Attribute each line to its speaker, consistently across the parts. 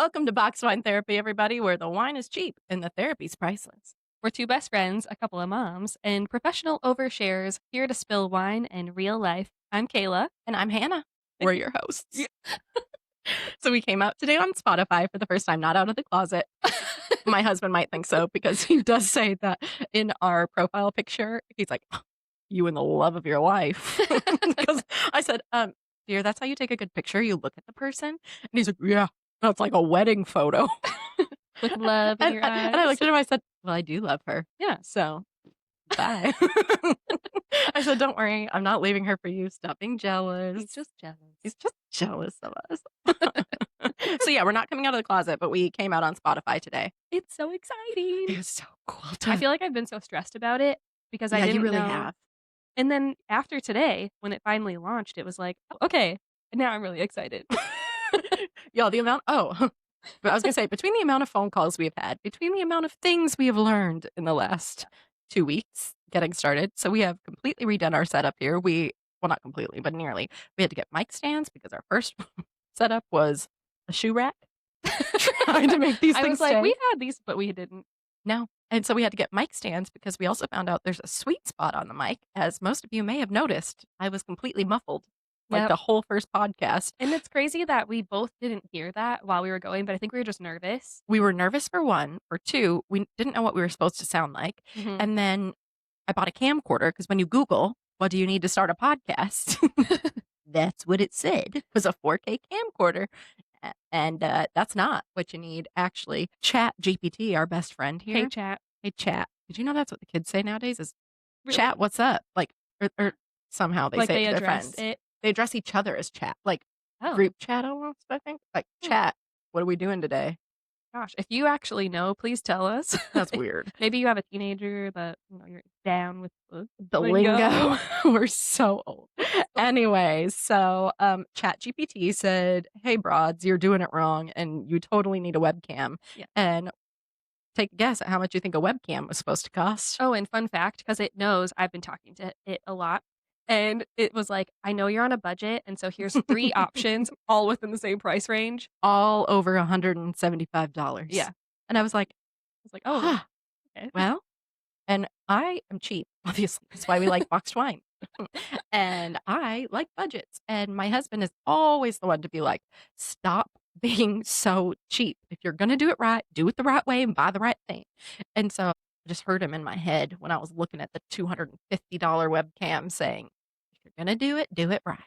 Speaker 1: Welcome to Box Wine Therapy, everybody, where the wine is cheap and the therapy's priceless.
Speaker 2: We're two best friends, a couple of moms, and professional overshares here to spill wine and real life. I'm Kayla.
Speaker 1: And I'm Hannah. We're your hosts.
Speaker 2: Yeah.
Speaker 1: So we came out today on Spotify for the first time, not out of the closet. My husband might think so because he does say that in our profile picture. He's like, you and the love of your life. Because I said, dear, that's how you take a good picture. You look at the person. And he's like, yeah, that's like a wedding photo.
Speaker 2: With love in your eyes.
Speaker 1: And I looked at him, I said, well, I do love her.
Speaker 2: Yeah.
Speaker 1: So, bye. I said, don't worry. I'm not leaving her for you. Stop being jealous.
Speaker 2: He's just jealous.
Speaker 1: He's just jealous of us. So, yeah, we're not coming out of the closet, but we came out on Spotify today.
Speaker 2: It's so exciting.
Speaker 1: It was so cool.
Speaker 2: I feel like I've been so stressed about it because I
Speaker 1: Yeah,
Speaker 2: didn't
Speaker 1: you really
Speaker 2: know.
Speaker 1: have.
Speaker 2: And then after today, when it finally launched, it was like, oh, okay, now I'm really excited.
Speaker 1: Y'all, but I was going to say, between the amount of phone calls we've had, between the amount of things we have learned in the last 2 weeks getting started. So we have completely redone our setup here. Well, not completely, but nearly. We had to get mic stands because our first setup was a shoe rack. Trying to make these
Speaker 2: I
Speaker 1: things
Speaker 2: was like,
Speaker 1: stay.
Speaker 2: we had these, but we didn't.
Speaker 1: No. And so we had to get mic stands because we also found out there's a sweet spot on the mic. As most of you may have noticed, I was completely muffled. Like
Speaker 2: Yep.
Speaker 1: the whole first podcast.
Speaker 2: And it's crazy that we both didn't hear that while we were going, but I think we were just nervous.
Speaker 1: We were nervous for one. For two, we didn't know what we were supposed to sound like.
Speaker 2: Mhm.
Speaker 1: And then I bought a camcorder because when you Google, what do you need to start a podcast? That's what it said. It was a 4K camcorder. And that's not what you need, actually. Chat GPT, our best friend here.
Speaker 2: Hey, chat.
Speaker 1: Hey, chat. Did you know that's what the kids say nowadays is
Speaker 2: Really?
Speaker 1: chat, what's up? Like, or somehow they
Speaker 2: Like
Speaker 1: say
Speaker 2: they
Speaker 1: it to their
Speaker 2: address
Speaker 1: friends.
Speaker 2: it.
Speaker 1: They address each other as chat, like
Speaker 2: Oh,
Speaker 1: group chat almost, I think. Like, chat, what are we doing today?
Speaker 2: gosh. If you actually know, please tell us.
Speaker 1: That's weird.
Speaker 2: Maybe you have a teenager that you're down with
Speaker 1: The lingo. We're so old. Anyway, so Chat GPT said, hey, broads, you're doing it wrong and you totally need a webcam.
Speaker 2: Yeah.
Speaker 1: And take a guess at how much you think a webcam was supposed to cost.
Speaker 2: Oh, and fun fact, because it knows I've been talking to it a lot. And it was like, I know you're on a budget, and so here's 3 options, all within the same price range.
Speaker 1: All over $175.
Speaker 2: Yeah.
Speaker 1: And I was like,
Speaker 2: oh,
Speaker 1: huh,
Speaker 2: okay.
Speaker 1: well, and I am cheap, obviously. That's why we like boxed wine. And I like budgets. And my husband is always the one to be like, stop being so cheap. If you're going to do it right, do it the right way and buy the right thing. And so I just heard him in my head when I was looking at the $250 webcam saying, if you're going to do it right.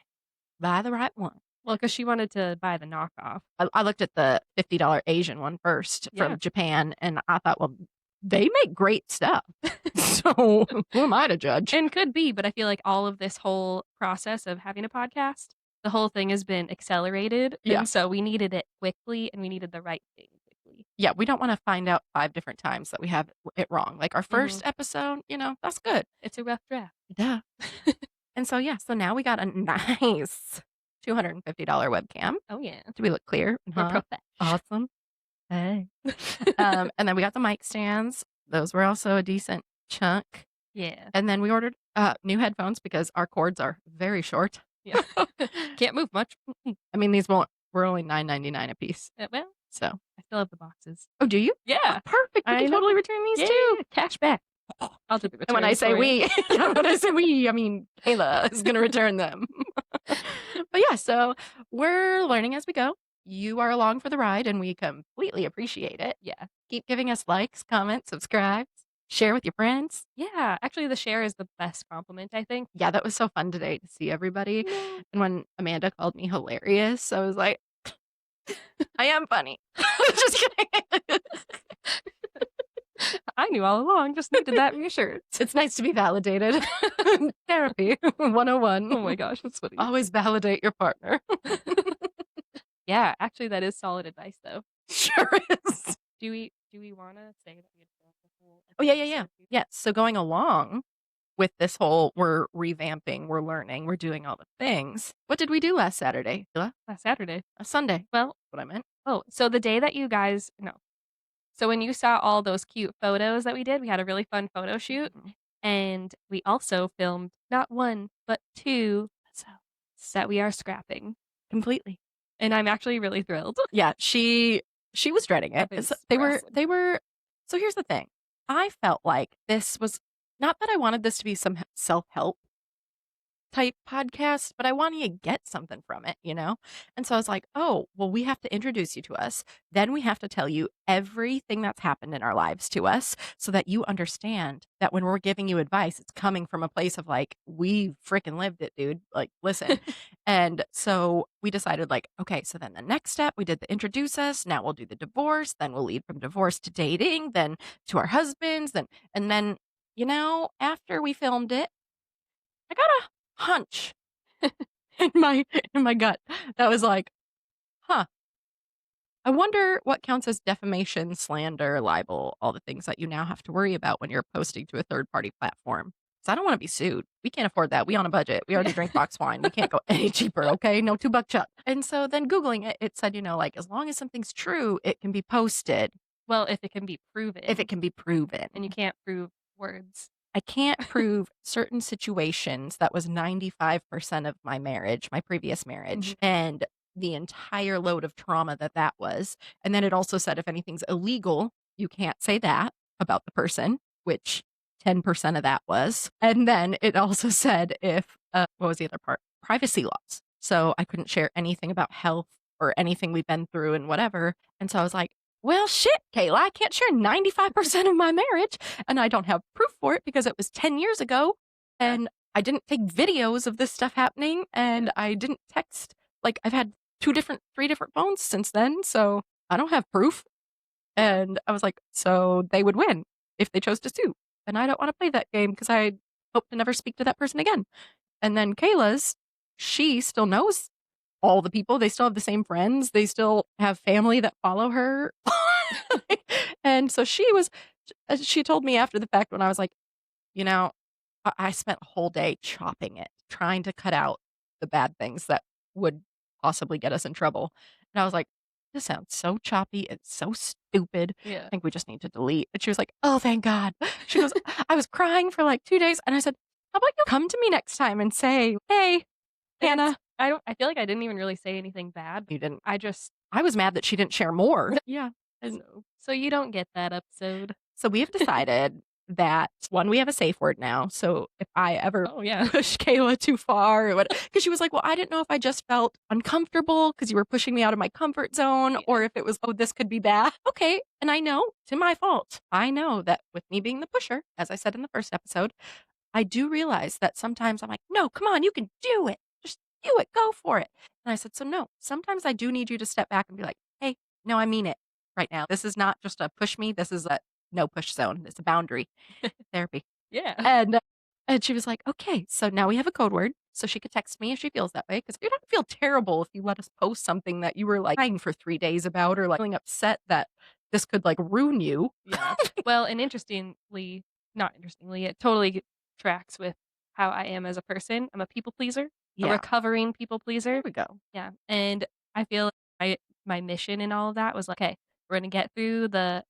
Speaker 1: Buy the right one.
Speaker 2: Well, because she wanted to buy the knockoff.
Speaker 1: I looked at the $50 Asian one first from Japan, and I thought, well, they make great stuff. So who am I to judge?
Speaker 2: And could be, but I feel like all of this whole process of having a podcast, the whole thing has been accelerated.
Speaker 1: Yeah.
Speaker 2: And so we needed it quickly, and we needed the right thing quickly.
Speaker 1: Yeah, we don't want to find out 5 different times that we have it wrong. Like our first episode, that's good.
Speaker 2: It's a rough draft.
Speaker 1: Duh. And so, so now we got a nice $250 webcam.
Speaker 2: Oh, yeah.
Speaker 1: Do we look clear?
Speaker 2: We're professional.
Speaker 1: Awesome. Hey. And then we got the mic stands. Those were also a decent chunk.
Speaker 2: Yeah.
Speaker 1: And then we ordered new headphones because our cords are very short.
Speaker 2: Yeah. Can't move much.
Speaker 1: I mean, we're only $9.99 a piece.
Speaker 2: Well,
Speaker 1: so
Speaker 2: I still have the boxes.
Speaker 1: Oh, do you?
Speaker 2: Yeah.
Speaker 1: Oh, perfect. We can totally return these too. Cash back.
Speaker 2: I'll do the return.
Speaker 1: And when I say we, I mean Kayla is going to return them. But yeah, so we're learning as we go. You are along for the ride, and we completely appreciate it.
Speaker 2: Yeah.
Speaker 1: Keep giving us likes, comments, subscribe, share with your friends.
Speaker 2: Yeah. Actually, the share is the best compliment, I think.
Speaker 1: Yeah, that was so fun today to see everybody.
Speaker 2: Yeah.
Speaker 1: And when Amanda called me hilarious, I was like, I am funny. Just kidding.
Speaker 2: I knew all along, just needed that reassurance.
Speaker 1: It's nice to be validated. Therapy 101.
Speaker 2: Oh my gosh, that's funny.
Speaker 1: Always validate your partner.
Speaker 2: Yeah, actually, that is solid advice, though.
Speaker 1: Sure is.
Speaker 2: Do we want to say that we had the whole?
Speaker 1: Oh, yeah. Yeah, so going along with this whole, we're revamping, we're learning, we're doing all the things. What did we do last Saturday?
Speaker 2: Last Saturday.
Speaker 1: Sunday.
Speaker 2: Well,
Speaker 1: what I meant.
Speaker 2: Oh, so the day that you guys, no. So when you saw all those cute photos that we did, we had a really fun photo shoot. And we also filmed not 1, but 2 episodes that we are scrapping
Speaker 1: completely.
Speaker 2: And I'm actually really thrilled.
Speaker 1: Yeah, she She was dreading it.
Speaker 2: Nothing's
Speaker 1: They were so here's the thing. I felt like this was not that I wanted this to be some self-help type podcast, but I want you to get something from it, you know? And so I was like, oh, well, we have to introduce you to us. Then we have to tell you everything that's happened in our lives to us so that you understand that when we're giving you advice, it's coming from a place of like, we freaking lived it, dude. Like, listen. And so we decided, like, okay, so then the next step, we did the introduce us. Now we'll do the divorce. Then we'll lead from divorce to dating, then to our husbands. And then, after we filmed it, I got a hunch in my gut that was like, "Huh, I wonder what counts as defamation, slander, libel, all the things that you now have to worry about when you're posting to a third-party platform." 'Cause I don't wanna be sued. We can't afford that. We on a budget. We already drink boxed wine. We can't go any cheaper, okay? No 2 buck chuck. And so then Googling it, it said, like, as long as something's true, it can be posted
Speaker 2: Well, if it can be
Speaker 1: if
Speaker 2: proven,
Speaker 1: it can be proven.
Speaker 2: and you can't prove words.
Speaker 1: I can't prove certain situations. That was 95% of my marriage, my previous marriage,
Speaker 2: Mhm.
Speaker 1: and the entire load of trauma that was. And then it also said if anything's illegal, you can't say that about the person, which 10% of that was. And then it also said if, what was the other part? Privacy laws. So I couldn't share anything about health or anything we've been through and whatever. And so I was like, well, shit, Kayla, I can't share 95% of my marriage and I don't have proof for it because it was 10 years ago,
Speaker 2: Yeah.
Speaker 1: and I didn't take videos of this stuff happening, and I didn't text like, I've had 3 different phones since then, so I don't have proof,
Speaker 2: Yeah.
Speaker 1: and I was like, "So they would win if they chose to sue, and I don't wanna play that game because I hope to never speak to that person again." And then Kayla's, she still knows all the people, they still have the same friends, they still have family that follow her. And so she told me after the fact when I was like, "You know, I spent a whole day chopping it, trying to cut out the bad things that would possibly get us in trouble." And I was like, "This sounds so choppy, it's so stupid. I
Speaker 2: Yeah.
Speaker 1: think we just need to delete." And she was like, "Oh, thank God." She goes, "I was crying for like 2 days." And I said, "How about you come to me next time and say, 'Hey,
Speaker 2: It's
Speaker 1: Hannah.'"
Speaker 2: I feel like I didn't even really say anything bad.
Speaker 1: You didn't.
Speaker 2: I just
Speaker 1: I was mad that she didn't share more. Yeah. And
Speaker 2: so you don't get that episode.
Speaker 1: so we have decided that, 1, we have a safe word now, so if I ever
Speaker 2: Oh, yeah.
Speaker 1: push Kayla too far or what, because she was like, "Well, I didn't know if I just felt uncomfortable because you were pushing me out of my comfort zone
Speaker 2: Yeah.
Speaker 1: or if it was, oh, this could be bad." Okay, and I know, to my fault. I know that with me being the pusher, as I said in the first episode, I do realize that sometimes I'm like, "No, come on, you can do it. Just do it. Go for it." And I said, "So no, sometimes I do need you to step back and be like, 'Hey, no, I mean it right now. This is not just a push me. This is a no push zone. It's a boundary therapy.'"
Speaker 2: Yeah.
Speaker 1: And she was like, "Okay, so now we have a code word, so she could text me if she feels that way. Because you're gonna feel terrible if you let us post something that you were, like, crying for 3 days about or, like, feeling upset that this could, like, ruin you."
Speaker 2: Yeah. Well, and interestingly not interestingly, it totally tracks with how I am as a person. I'm a people pleaser, a
Speaker 1: Yeah,
Speaker 2: recovering people
Speaker 1: there
Speaker 2: pleaser.
Speaker 1: we go.
Speaker 2: Yeah, and I feel like my mission in all of that was like, "Okay, we're gonna get through the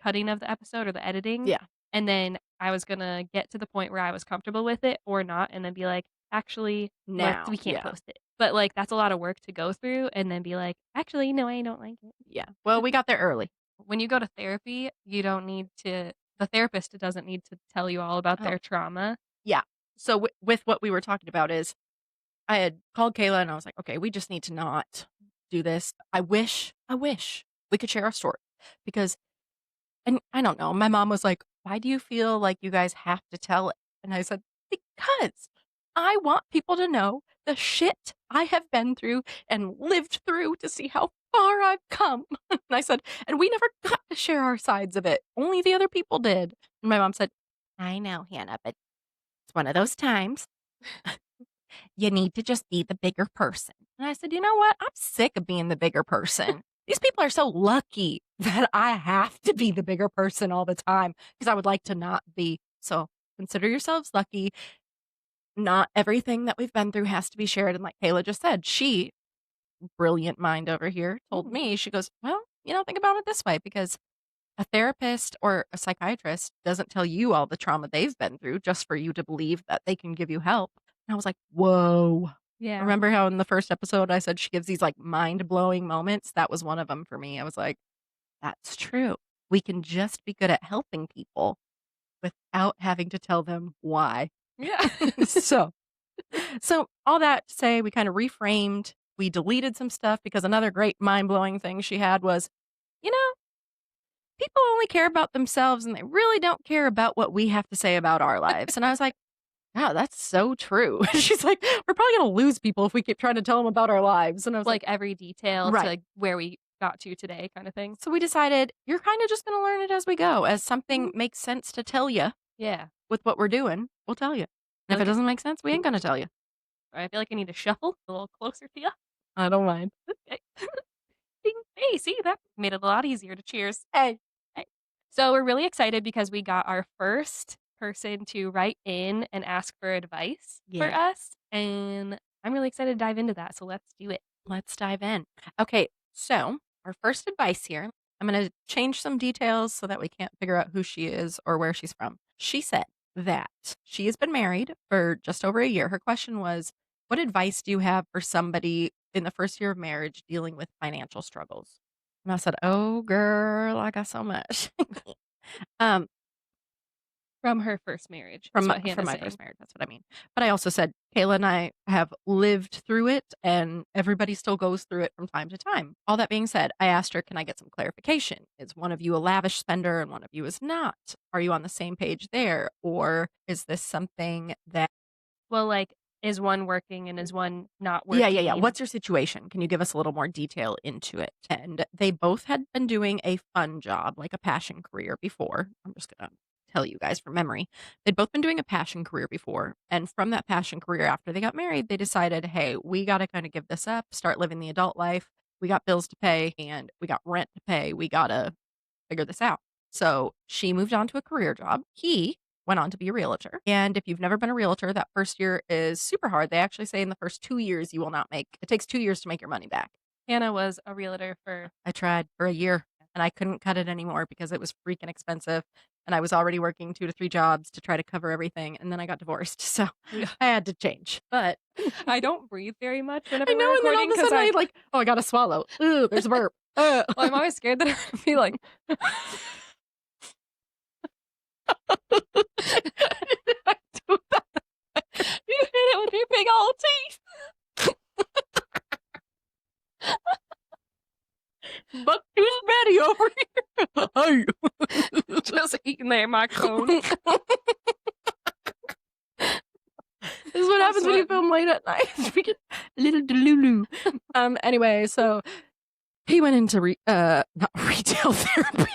Speaker 2: cutting of the episode or the editing,
Speaker 1: Yeah,
Speaker 2: and then I was gonna get to the point where I was comfortable with it or not, and then be like, "Actually,
Speaker 1: now,
Speaker 2: we can't
Speaker 1: yeah,
Speaker 2: post it." But, like, that's a lot of work to go through and then be like, "Actually, no, I don't like it."
Speaker 1: yeah. Well, we got there early.
Speaker 2: When you go to therapy, you don't need to the therapist doesn't need to tell you all about
Speaker 1: Oh,
Speaker 2: their trauma.
Speaker 1: yeah. So with what we were talking about is I had called Kayla and I was like, "Okay, we just need to not do this. I wish we could share our story." Because and I don't know, my mom was like, "Why do you feel like you guys have to tell it?" And I said, "Because I want people to know the shit I have been through and lived through to see how far I've come." And I said, "And we never got to share our sides of it. Only the other people did." And my mom said, "I know, Hannah, but it's one of those times you need to just be the bigger person." And I said, "You know what? I'm sick of being the bigger person. These people are so lucky that I have to be the bigger person all the time because I would like to not be. So consider yourselves lucky. Not everything that we've been through has to be shared." And like Kayla just said, she, brilliant mind over here, told
Speaker 2: Mm,
Speaker 1: me, she goes, "Well, think about it this way because a therapist or a psychiatrist doesn't tell you all the trauma they've been through just for you to believe that they can give you help." And I was like, "Whoa."
Speaker 2: yeah.
Speaker 1: Remember how in the first episode I said she gives these like mind blowing moments? That was one of them for me. I was like, That's true. We can just be good at helping people without having to tell them why.
Speaker 2: Yeah.
Speaker 1: So so all that to say, we kind of reframed, we deleted some stuff because another great mind-blowing thing she had was, you know, people only care about themselves and they really don't care about what we have to say about our lives. And I was like, wow, that's so true. She's like, we're probably going to lose people if we keep trying to tell them about our lives. And I was like,
Speaker 2: Like every detail to
Speaker 1: right.
Speaker 2: like where we got to today kind of thing.
Speaker 1: So we decided you're kind of just going to learn it as we go. As something
Speaker 2: Mhm.
Speaker 1: makes sense to tell you
Speaker 2: Yeah.
Speaker 1: with what we're doing, we'll tell you.
Speaker 2: I
Speaker 1: And if it
Speaker 2: like it.
Speaker 1: doesn't make sense, we ain't going to tell you.
Speaker 2: I feel like I need to shuffle a little closer to you.
Speaker 1: I don't mind.
Speaker 2: Okay. Ding. Hey, see, that made it a lot easier to cheers.
Speaker 1: Hey.
Speaker 2: Hey. So we're really excited because we got our first person to write in and ask for advice for
Speaker 1: Yeah.
Speaker 2: us. And I'm really excited to dive into that. So let's do it.
Speaker 1: Let's dive in. Okay, so our first advice here, I'm going to change some details so that we can't figure out who she is or where she's from. She said that she has been married for just over a year. Her question was, what advice do you have for somebody in the first year of marriage dealing with financial struggles? And I said, oh, girl, I got so much. um,
Speaker 2: From her first marriage, is what
Speaker 1: from
Speaker 2: Hannah's
Speaker 1: my
Speaker 2: saying.
Speaker 1: first marriage, that's what I mean. But I also said, Kayla and I have lived through it, and everybody still goes through it from time to time. All that being said, I asked her, can I get some clarification? Is one of you a lavish spender and one of you is not? Are you on the same page there? Or is this something that
Speaker 2: Well, like, is one working and is one not
Speaker 1: yeah.
Speaker 2: working?
Speaker 1: What's your situation? Can you give us a little more detail into it? And they both had been doing a fun job, like a passion career before. I'm just going to tell you guys from memory. They'd both been doing a passion career before. And from that passion career, after they got married, they decided, hey, we got to kind of give this up, start living the adult life. We got bills to pay and we got rent to pay. We got to figure this out. So she moved on to a career job. He went on to be a realtor. And if you've never been a realtor, that first year is super hard. They actually say in the first 2 years, you will not make it takes 2 years to make your money back.
Speaker 2: Hannah was a realtor for
Speaker 1: I tried for a year and I couldn't cut it anymore because it was freaking expensive. And I was already working 2 to 3 jobs to try to cover everything. And then I got divorced. So I had to change. But
Speaker 2: I don't breathe very much
Speaker 1: I
Speaker 2: whenever
Speaker 1: know.
Speaker 2: we're
Speaker 1: And then all
Speaker 2: recording
Speaker 1: of a
Speaker 2: because
Speaker 1: sudden I like, oh, I got to swallow. Ooh, there's a burp.
Speaker 2: well, I'm always scared that I'm gonna be like
Speaker 1: I do that.
Speaker 2: you hit it with your big old teeth.
Speaker 1: Buck is ready over here. Hey.
Speaker 2: Just eating their microphone.
Speaker 1: This is what happens when you film late at night. We get a little delulu. Anyway, so he went into not retail therapy.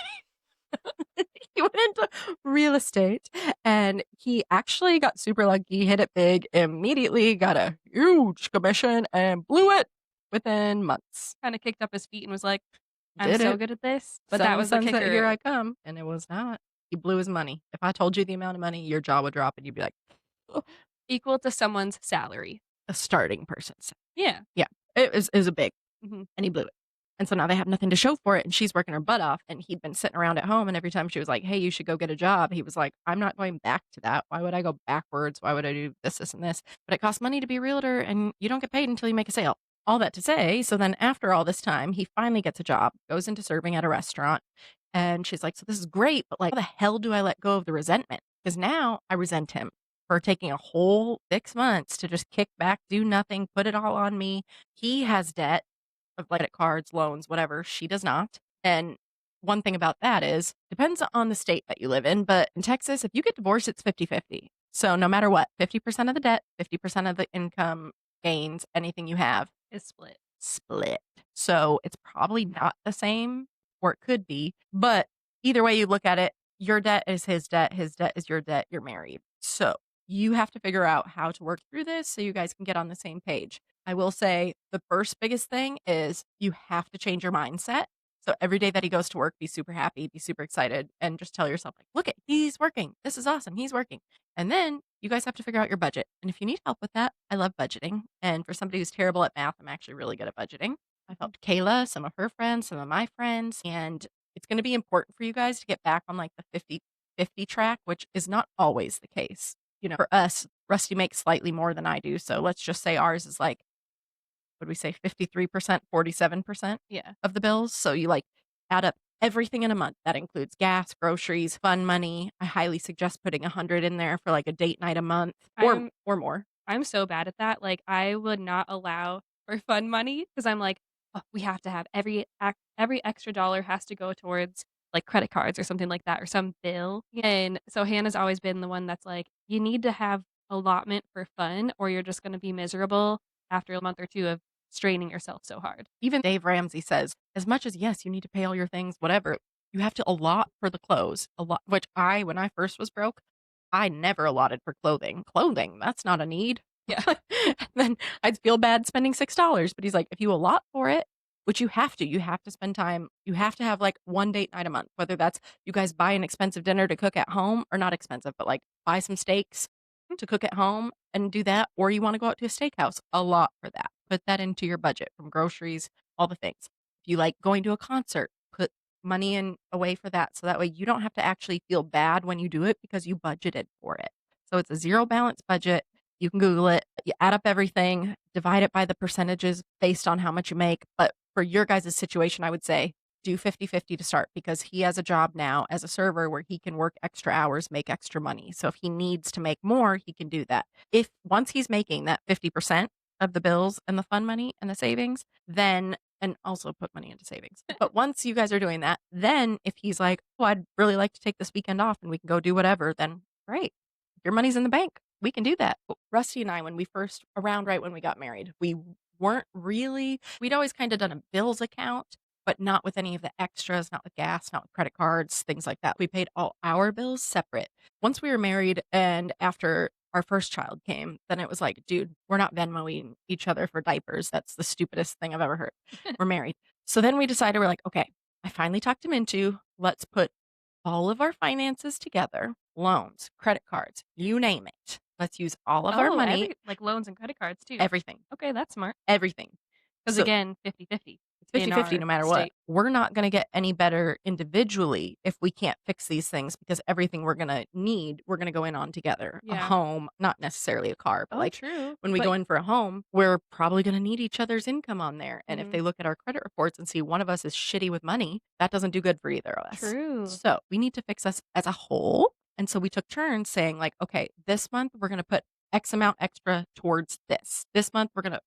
Speaker 1: He went into real estate and he actually got super lucky, hit it big, immediately got a huge commission and blew it within months.
Speaker 2: Kind of kicked up his feet and was like, I'm
Speaker 1: Did
Speaker 2: so
Speaker 1: it.
Speaker 2: good at this. But
Speaker 1: Sun
Speaker 2: that was the
Speaker 1: sunset,
Speaker 2: kicker.
Speaker 1: here I come. And it was not. He blew his money. If I told you the amount of money, your jaw would drop and you'd be like, "Oh."
Speaker 2: Equal to someone's salary.
Speaker 1: A starting person's.
Speaker 2: Yeah.
Speaker 1: Yeah. It was a big,
Speaker 2: Mhm.
Speaker 1: and he blew it. And so now they have nothing to show for it. And she's working her butt off. And he'd been sitting around at home. And every time she was like, hey, you should go get a job, he was like, I'm not going back to that. Why would I go backwards? Why would I do this, and this? But it costs money to be a realtor and you don't get paid until you make a sale. All that to say, so then after all this time, he finally gets a job, goes into serving at a restaurant. And she's like, so this is great, but like, how the hell do I let go of the resentment? Because now I resent him for taking a whole 6 months to just kick back, do nothing, put it all on me. He has debt of like credit cards, loans, whatever. She does not. And one thing about that is depends on the state that you live in, but in Texas, if you get divorced, it's 50-50. So no matter what, 50% of the debt, 50% of the income gains, anything you have
Speaker 2: Is split.
Speaker 1: split. So it's probably not the same, or it could be, but either way you look at it, your debt is his debt is your debt, you're married. So you have to figure out how to work through this so you guys can get on the same page. I will say the first biggest thing is you have to change your mindset. So every day that he goes to work, be super happy, be super excited, and just tell yourself, like, look at, he's working. This is awesome. He's working. And then you guys have to figure out your budget. And if you need help with that, I love budgeting. And for somebody who's terrible at math, I'm actually really good at budgeting. I've helped Kayla, some of her friends, some of my friends, and it's going to be important for you guys to get back on like the 50-50 track, which is not always the case. You know, for us, Rusty makes slightly more than I do. So let's just say ours is like, what do we say, 53%, 47%
Speaker 2: Yeah.
Speaker 1: of the bills. So you like add up everything in a month. That includes gas, groceries, fun money. I highly suggest putting 100 in there for like a date night a month
Speaker 2: I'm
Speaker 1: or more.
Speaker 2: I'm so bad at that. Like, I would not allow for fun money because I'm like, "Oh, we have to have every extra dollar has to go towards, like, credit cards or something like that or some bill." And so Hannah's always been the one that's like, "You need to have allotment for fun or you're just gonna be miserable after a month or 2 of straining yourself so hard."
Speaker 1: Even Dave Ramsey says, as much as yes, you need to pay all your things, whatever, you have to allot for the clothes. A lot, which when I first was broke, I never allotted for clothing. Clothing, that's not a need.
Speaker 2: Yeah.
Speaker 1: And then I'd feel bad spending $6. But he's like, if you allot for it, which you have to spend time, you have to have like one date night a month, whether that's you guys buy an expensive dinner to cook at home or not expensive, but like buy some steaks to cook at home and do that, or you want to go out to a steakhouse, a lot for that. Put that into your budget from groceries, all the things. If you like going to a concert, put money in away for that. So that way you don't have to actually feel bad when you do it because you budgeted for it. So it's a zero balance budget. You can Google it. You add up everything, divide it by the percentages based on how much you make. But for your guys' situation, I would say do 50-50 to start because he has a job now as a server where he can work extra hours, make extra money. So if he needs to make more, he can do that. If once he's making that 50% of the bills and the fun money and the savings, then and also put money into savings. But once you guys are doing that, then if he's like, oh, I'd really like to take this weekend off and we can go do whatever, then great. Your money's in the bank. We can do that. Rusty and I, when we first, around right when we got married, we weren't really, we'd always kind of done a bills account, but not with any of the extras, not with gas, not with credit cards, things like that. We paid all our bills separate. Once we were married and after our first child came, then it was like, dude, we're not Venmoing each other for diapers. That's the stupidest thing I've ever heard. We're married. So then we decided, we're like, okay, I finally talked him into let's put all of our finances together, loans, credit cards, you name it. Let's use all of our
Speaker 2: Oh,
Speaker 1: money,
Speaker 2: like loans and credit cards too.
Speaker 1: everything,
Speaker 2: Okay, that's smart.
Speaker 1: everything.
Speaker 2: Because
Speaker 1: So
Speaker 2: again, 50/50
Speaker 1: it's
Speaker 2: in
Speaker 1: 50-50
Speaker 2: our
Speaker 1: no matter what.
Speaker 2: state.
Speaker 1: We're not going to get any better individually if we can't fix these things because everything we're going to need, we're going to go in on together. A
Speaker 2: Yeah.
Speaker 1: home, not necessarily a car, but
Speaker 2: Oh,
Speaker 1: like
Speaker 2: true.
Speaker 1: when we
Speaker 2: But
Speaker 1: go in for a home, we're probably going to need each other's income on there. And if
Speaker 2: mhm,
Speaker 1: they look at our credit reports and see one of us is shitty with money, that doesn't do good for either of us.
Speaker 2: true.
Speaker 1: So we need to fix us as a whole. And so we took turns saying, like, okay, this month we're going to put X amount extra towards this. This month we're going to,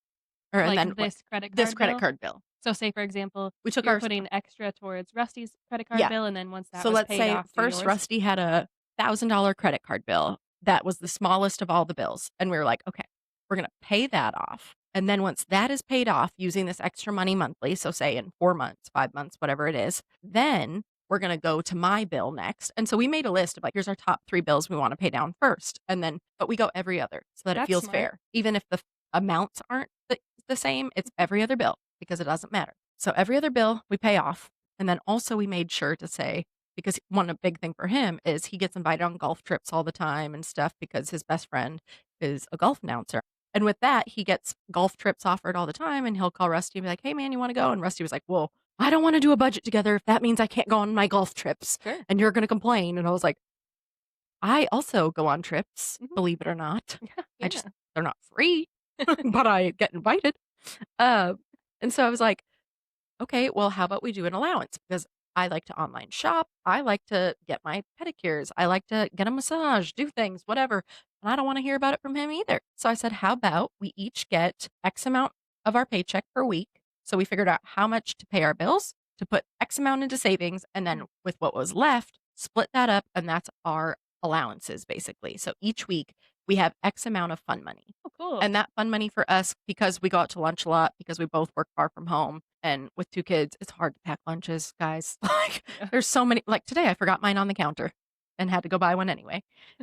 Speaker 1: or and
Speaker 2: Like
Speaker 1: then what?
Speaker 2: this credit
Speaker 1: This
Speaker 2: card
Speaker 1: credit
Speaker 2: bill.
Speaker 1: card bill.
Speaker 2: So say, for example,
Speaker 1: We took
Speaker 2: you're
Speaker 1: our
Speaker 2: putting extra towards Rusty's credit card
Speaker 1: yeah.
Speaker 2: bill, and then once that
Speaker 1: So
Speaker 2: was
Speaker 1: let's
Speaker 2: paid
Speaker 1: say
Speaker 2: off, do
Speaker 1: first
Speaker 2: yours.
Speaker 1: Rusty had a $1,000 credit card bill. That was the smallest of all the bills. And we were like, okay, we're going to pay that off. And then once that is paid off using this extra money monthly, so say in 4 months, 5 months, whatever it is, then we're going to go to my bill next. And so we made a list of like, here's our top 3 bills we want to pay down first. And then, but we go every other so that it
Speaker 2: That's
Speaker 1: feels
Speaker 2: smart.
Speaker 1: fair. Even if the amounts aren't the same, it's every other bill because it doesn't matter. So every other bill we pay off. And then also we made sure to say, because one a big thing for him is he gets invited on golf trips all the time and stuff because his best friend is a golf announcer. And with that, he gets golf trips offered all the time and he'll call Rusty and be like, hey man, you want to go? And Rusty was like, well, I don't want to do a budget together if that means I can't go on my golf trips
Speaker 2: Sure.
Speaker 1: and you're going to complain. And I was like, I also go on trips,
Speaker 2: Mhm.
Speaker 1: believe it or not. I
Speaker 2: Yeah.
Speaker 1: just, they're not free, but I get invited. Uh, and so I was like, okay, well, how about we do an allowance? Because I like to online shop. I like to get my pedicures. I like to get a massage, do things, whatever. And I don't want to hear about it from him either. So I said, how about we each get X amount of our paycheck per week? So we figured out how much to pay our bills, to put X amount into savings, and then with what was left, split that up. And that's our allowances basically. So each week we have X amount of fun money.
Speaker 2: Oh, cool.
Speaker 1: And that fun money for us, because we go out to lunch a lot, because we both work far from home, and with 2 kids, it's hard to pack lunches, guys. Like,
Speaker 2: Yeah.
Speaker 1: there's so many like, today, I forgot mine on the counter and had to go buy one anyway.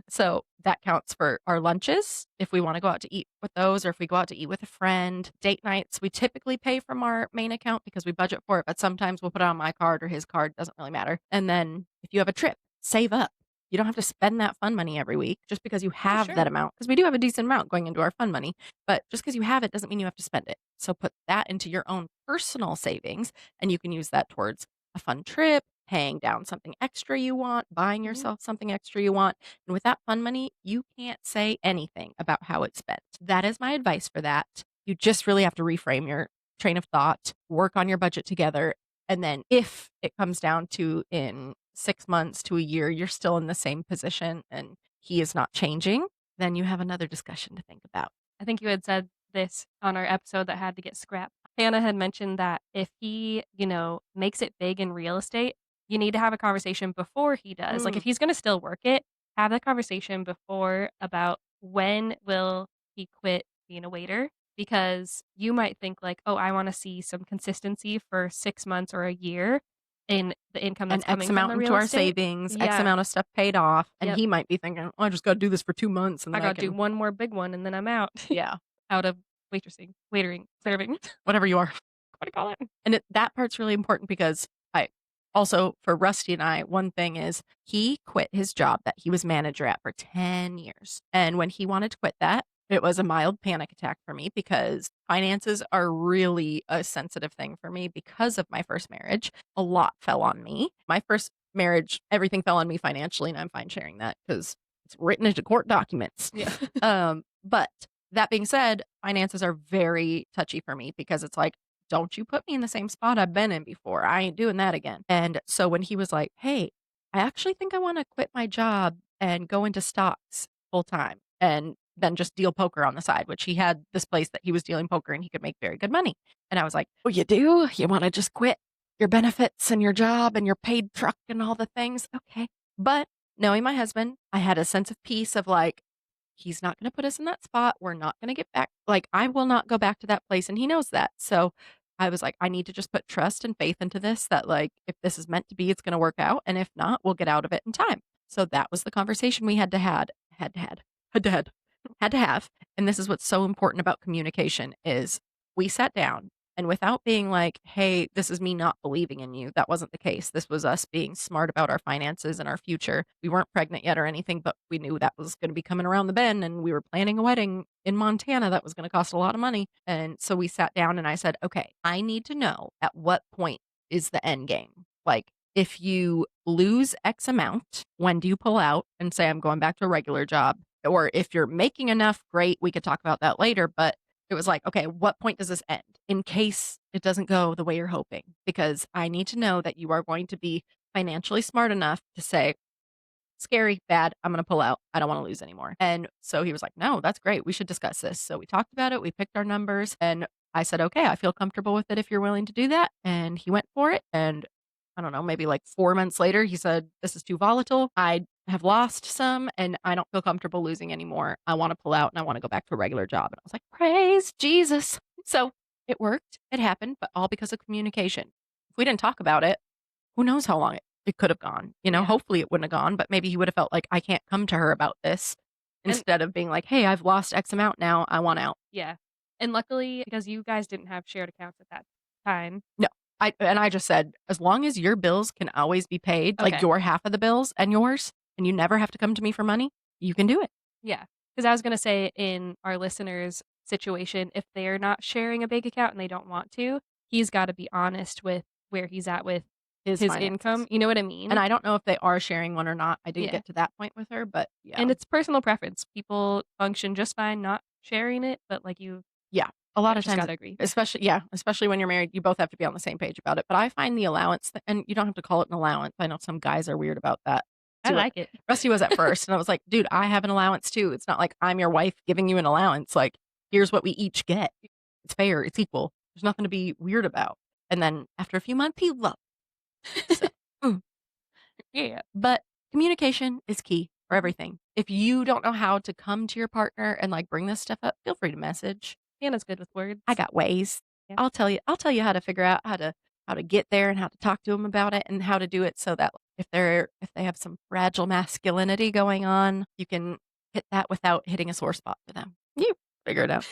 Speaker 1: So, that counts for our lunches, if we wanna go out to eat with those, or if we go out to eat with a friend. Date nights, we typically pay from our main account because we budget for it, but sometimes we'll put it on my card or his card, doesn't really matter. And then, if you have a trip, save up. You don't have to spend that fun money every week just because you
Speaker 2: Oh,
Speaker 1: have that
Speaker 2: sure.
Speaker 1: amount, because we do have a decent amount going into our fun money, but just because you have it doesn't mean you have to spend it. So put that into your own personal savings, and you can use that towards a fun trip, paying down something extra you want, buying
Speaker 2: Mhm.
Speaker 1: yourself something extra you want. And with that fun money, you can't say anything about how it's spent. That is my advice for that. You just really have to reframe your train of thought, work on your budget together, And then if it comes down to in 6 months to a year, you're still in the same position and he is not changing, then you have another discussion to think about.
Speaker 2: I think you had said this on our episode that had to get scrapped. Hannah had mentioned that if he, makes it big in real estate, you need to have a conversation before he does. Like
Speaker 1: Mm,
Speaker 2: if he's going to still work it, have that conversation before about when will he quit being a waiter because you might think like, "Oh, I want to see some consistency for 6 months or a year in the income
Speaker 1: and
Speaker 2: that's
Speaker 1: X
Speaker 2: coming from
Speaker 1: amount
Speaker 2: the
Speaker 1: into
Speaker 2: real
Speaker 1: our
Speaker 2: estate."
Speaker 1: savings, X
Speaker 2: Yeah.
Speaker 1: amount of stuff paid off, and
Speaker 2: Yep.
Speaker 1: he might be thinking, "Oh, I just gotta do this for 2 months and
Speaker 2: I
Speaker 1: then I
Speaker 2: got to do
Speaker 1: can."
Speaker 2: one more big one and then I'm out.
Speaker 1: Yeah,
Speaker 2: Out of waitering, serving.
Speaker 1: whatever you are.
Speaker 2: What do you call it?
Speaker 1: And that part's really important because I also for Rusty and I, one thing is he quit his job that he was manager at for 10 years. And when he wanted to quit that, it was a mild panic attack for me because finances are really a sensitive thing for me because of my first marriage. A lot fell on me. My first marriage, everything fell on me financially, and I'm fine sharing that because it's written into court documents.
Speaker 2: Yeah.
Speaker 1: But that being said, finances are very touchy for me because it's like, don't you put me in the same spot I've been in before. I ain't doing that again. And so when he was like, hey, I actually think I want to quit my job and go into stocks full time and then just deal poker on the side, which he had this place that he was dealing poker and he could make very good money. And I was like, oh, you do? You want to just quit your benefits and your job and your paid truck and all the things? Okay. But knowing my husband, I had a sense of peace of like, he's not going to put us in that spot. We're not going to get back. Like, I will not go back to that place. And he knows that. So I was like, I need to just put trust and faith into this that, like, if this is meant to be, it's going to work out. And if not, we'll get out of it in time. So that was the conversation we had to have. And this is what's so important about communication is we sat down and without being like, hey, this is me not believing in you. That wasn't the case. This was us being smart about our finances and our future. We weren't pregnant yet or anything, but we knew that was going to be coming around the bend and we were planning a wedding in Montana that was going to cost a lot of money. And so we sat down and I said, okay, I need to know at what point is the end game. Like, if you lose X amount, when do you pull out and say, I'm going back to a regular job? Or if you're making enough, great, we could talk about that later. But it was like, okay, what point does this end in case it doesn't go the way you're hoping? Because I need to know that you are going to be financially smart enough to say, scary, bad, I'm going to pull out. I don't want to lose anymore. And so he was like, no, that's great. We should discuss this. So we talked about it. We picked our numbers and I said, okay, I feel comfortable with it if you're willing to do that. And he went for it. And I don't know, maybe like 4 months later, he said, this is too volatile. I have lost some and I don't feel comfortable losing anymore. I want to pull out and I want to go back to a regular job. And I was like, praise Jesus. So it worked. It happened, but all because of communication. If we didn't talk about it, who knows how long it could have gone.
Speaker 2: Yeah.
Speaker 1: Hopefully it wouldn't have gone, but maybe he would have felt like I can't come to her about this
Speaker 2: And
Speaker 1: instead of being like, hey, I've lost X amount now. I want out.
Speaker 2: yeah. And luckily, because you guys didn't have shared accounts at that time.
Speaker 1: No. I just said, as long as your bills can always be paid, like
Speaker 2: Okay.
Speaker 1: your half of the bills and yours, and you never have to come to me for money, you can do it.
Speaker 2: Yeah. Because I was going to say, in our listeners' situation, if they're not sharing a bank account and they don't want to, he's got to be honest with where he's at with
Speaker 1: His
Speaker 2: his income.
Speaker 1: finances.
Speaker 2: You know what I
Speaker 1: And
Speaker 2: mean?
Speaker 1: I don't know if they are sharing one or not. I didn't
Speaker 2: Yeah.
Speaker 1: get to that point with her, but yeah.
Speaker 2: And it's personal preference. People function just fine not sharing it, but like
Speaker 1: Yeah. A lot of
Speaker 2: just got
Speaker 1: times,
Speaker 2: to agree.
Speaker 1: especially when you're married, you both have to be on the same page about it. But I find the allowance, and you don't have to call it an allowance. I know some guys are weird about that.
Speaker 2: I
Speaker 1: See what
Speaker 2: like it.
Speaker 1: Rusty was at first, and I was like, dude, I have an allowance too. It's not like I'm your wife giving you an allowance. Like, here's what we each get. It's fair. It's equal. There's nothing to be weird about. And then after a few months, he loved. So, mm.
Speaker 2: Yeah.
Speaker 1: But communication is key for
Speaker 2: Mhm.
Speaker 1: everything. If you don't know how to come to your partner and like bring this stuff up, feel free to message.
Speaker 2: Hannah's good with words.
Speaker 1: I got ways.
Speaker 2: Yeah.
Speaker 1: I'll tell you how to figure out how to get there and how to talk to them about it and how to do it so that if they have some fragile masculinity going on, you can hit that without hitting a sore spot for them. You figure it out.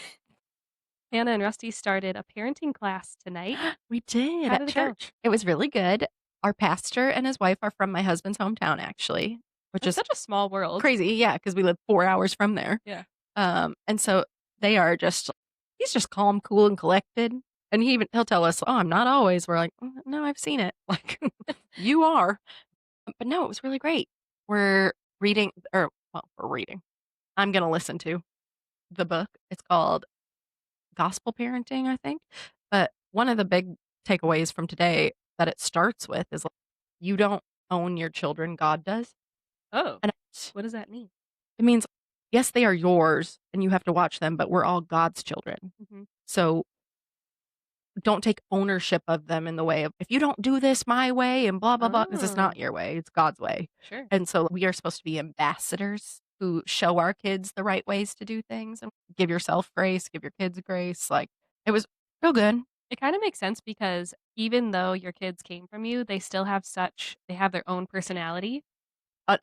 Speaker 2: Hannah and Rusty started a parenting class tonight.
Speaker 1: We did
Speaker 2: How
Speaker 1: at
Speaker 2: did it go?
Speaker 1: church. It was really good. Our pastor and his wife are from my husband's hometown actually, which
Speaker 2: It's
Speaker 1: is
Speaker 2: such a small world.
Speaker 1: crazy. Yeah, because we live 4 hours from there.
Speaker 2: Yeah.
Speaker 1: And so they are just he's just calm, cool, and collected. And he'll tell us, "Oh, I'm not always." We're like, No, I've seen it." Like, you are. But no, it was really great. We're reading, or well, we're reading. I'm gonna listen to the book. It's called Gospel Parenting, I think. But one of the big takeaways from today that it starts with is, like, you don't own your children, God does.
Speaker 2: Oh,
Speaker 1: And
Speaker 2: what does that mean?
Speaker 1: it means, yes, they are yours and you have to watch them, but we're all God's children.
Speaker 2: Mhm.
Speaker 1: So don't take ownership of them in the way of, if you don't do this my way and blah, blah, blah, because it's
Speaker 2: Oh,
Speaker 1: not your way, it's God's way.
Speaker 2: sure.
Speaker 1: And so we are supposed to be ambassadors who show our kids the right ways to do things and give yourself grace, give your kids grace. Like, it was real good.
Speaker 2: It kinda makes sense because even though your kids came from you, they have their own personality.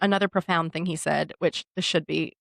Speaker 1: Another profound thing he said, which this should be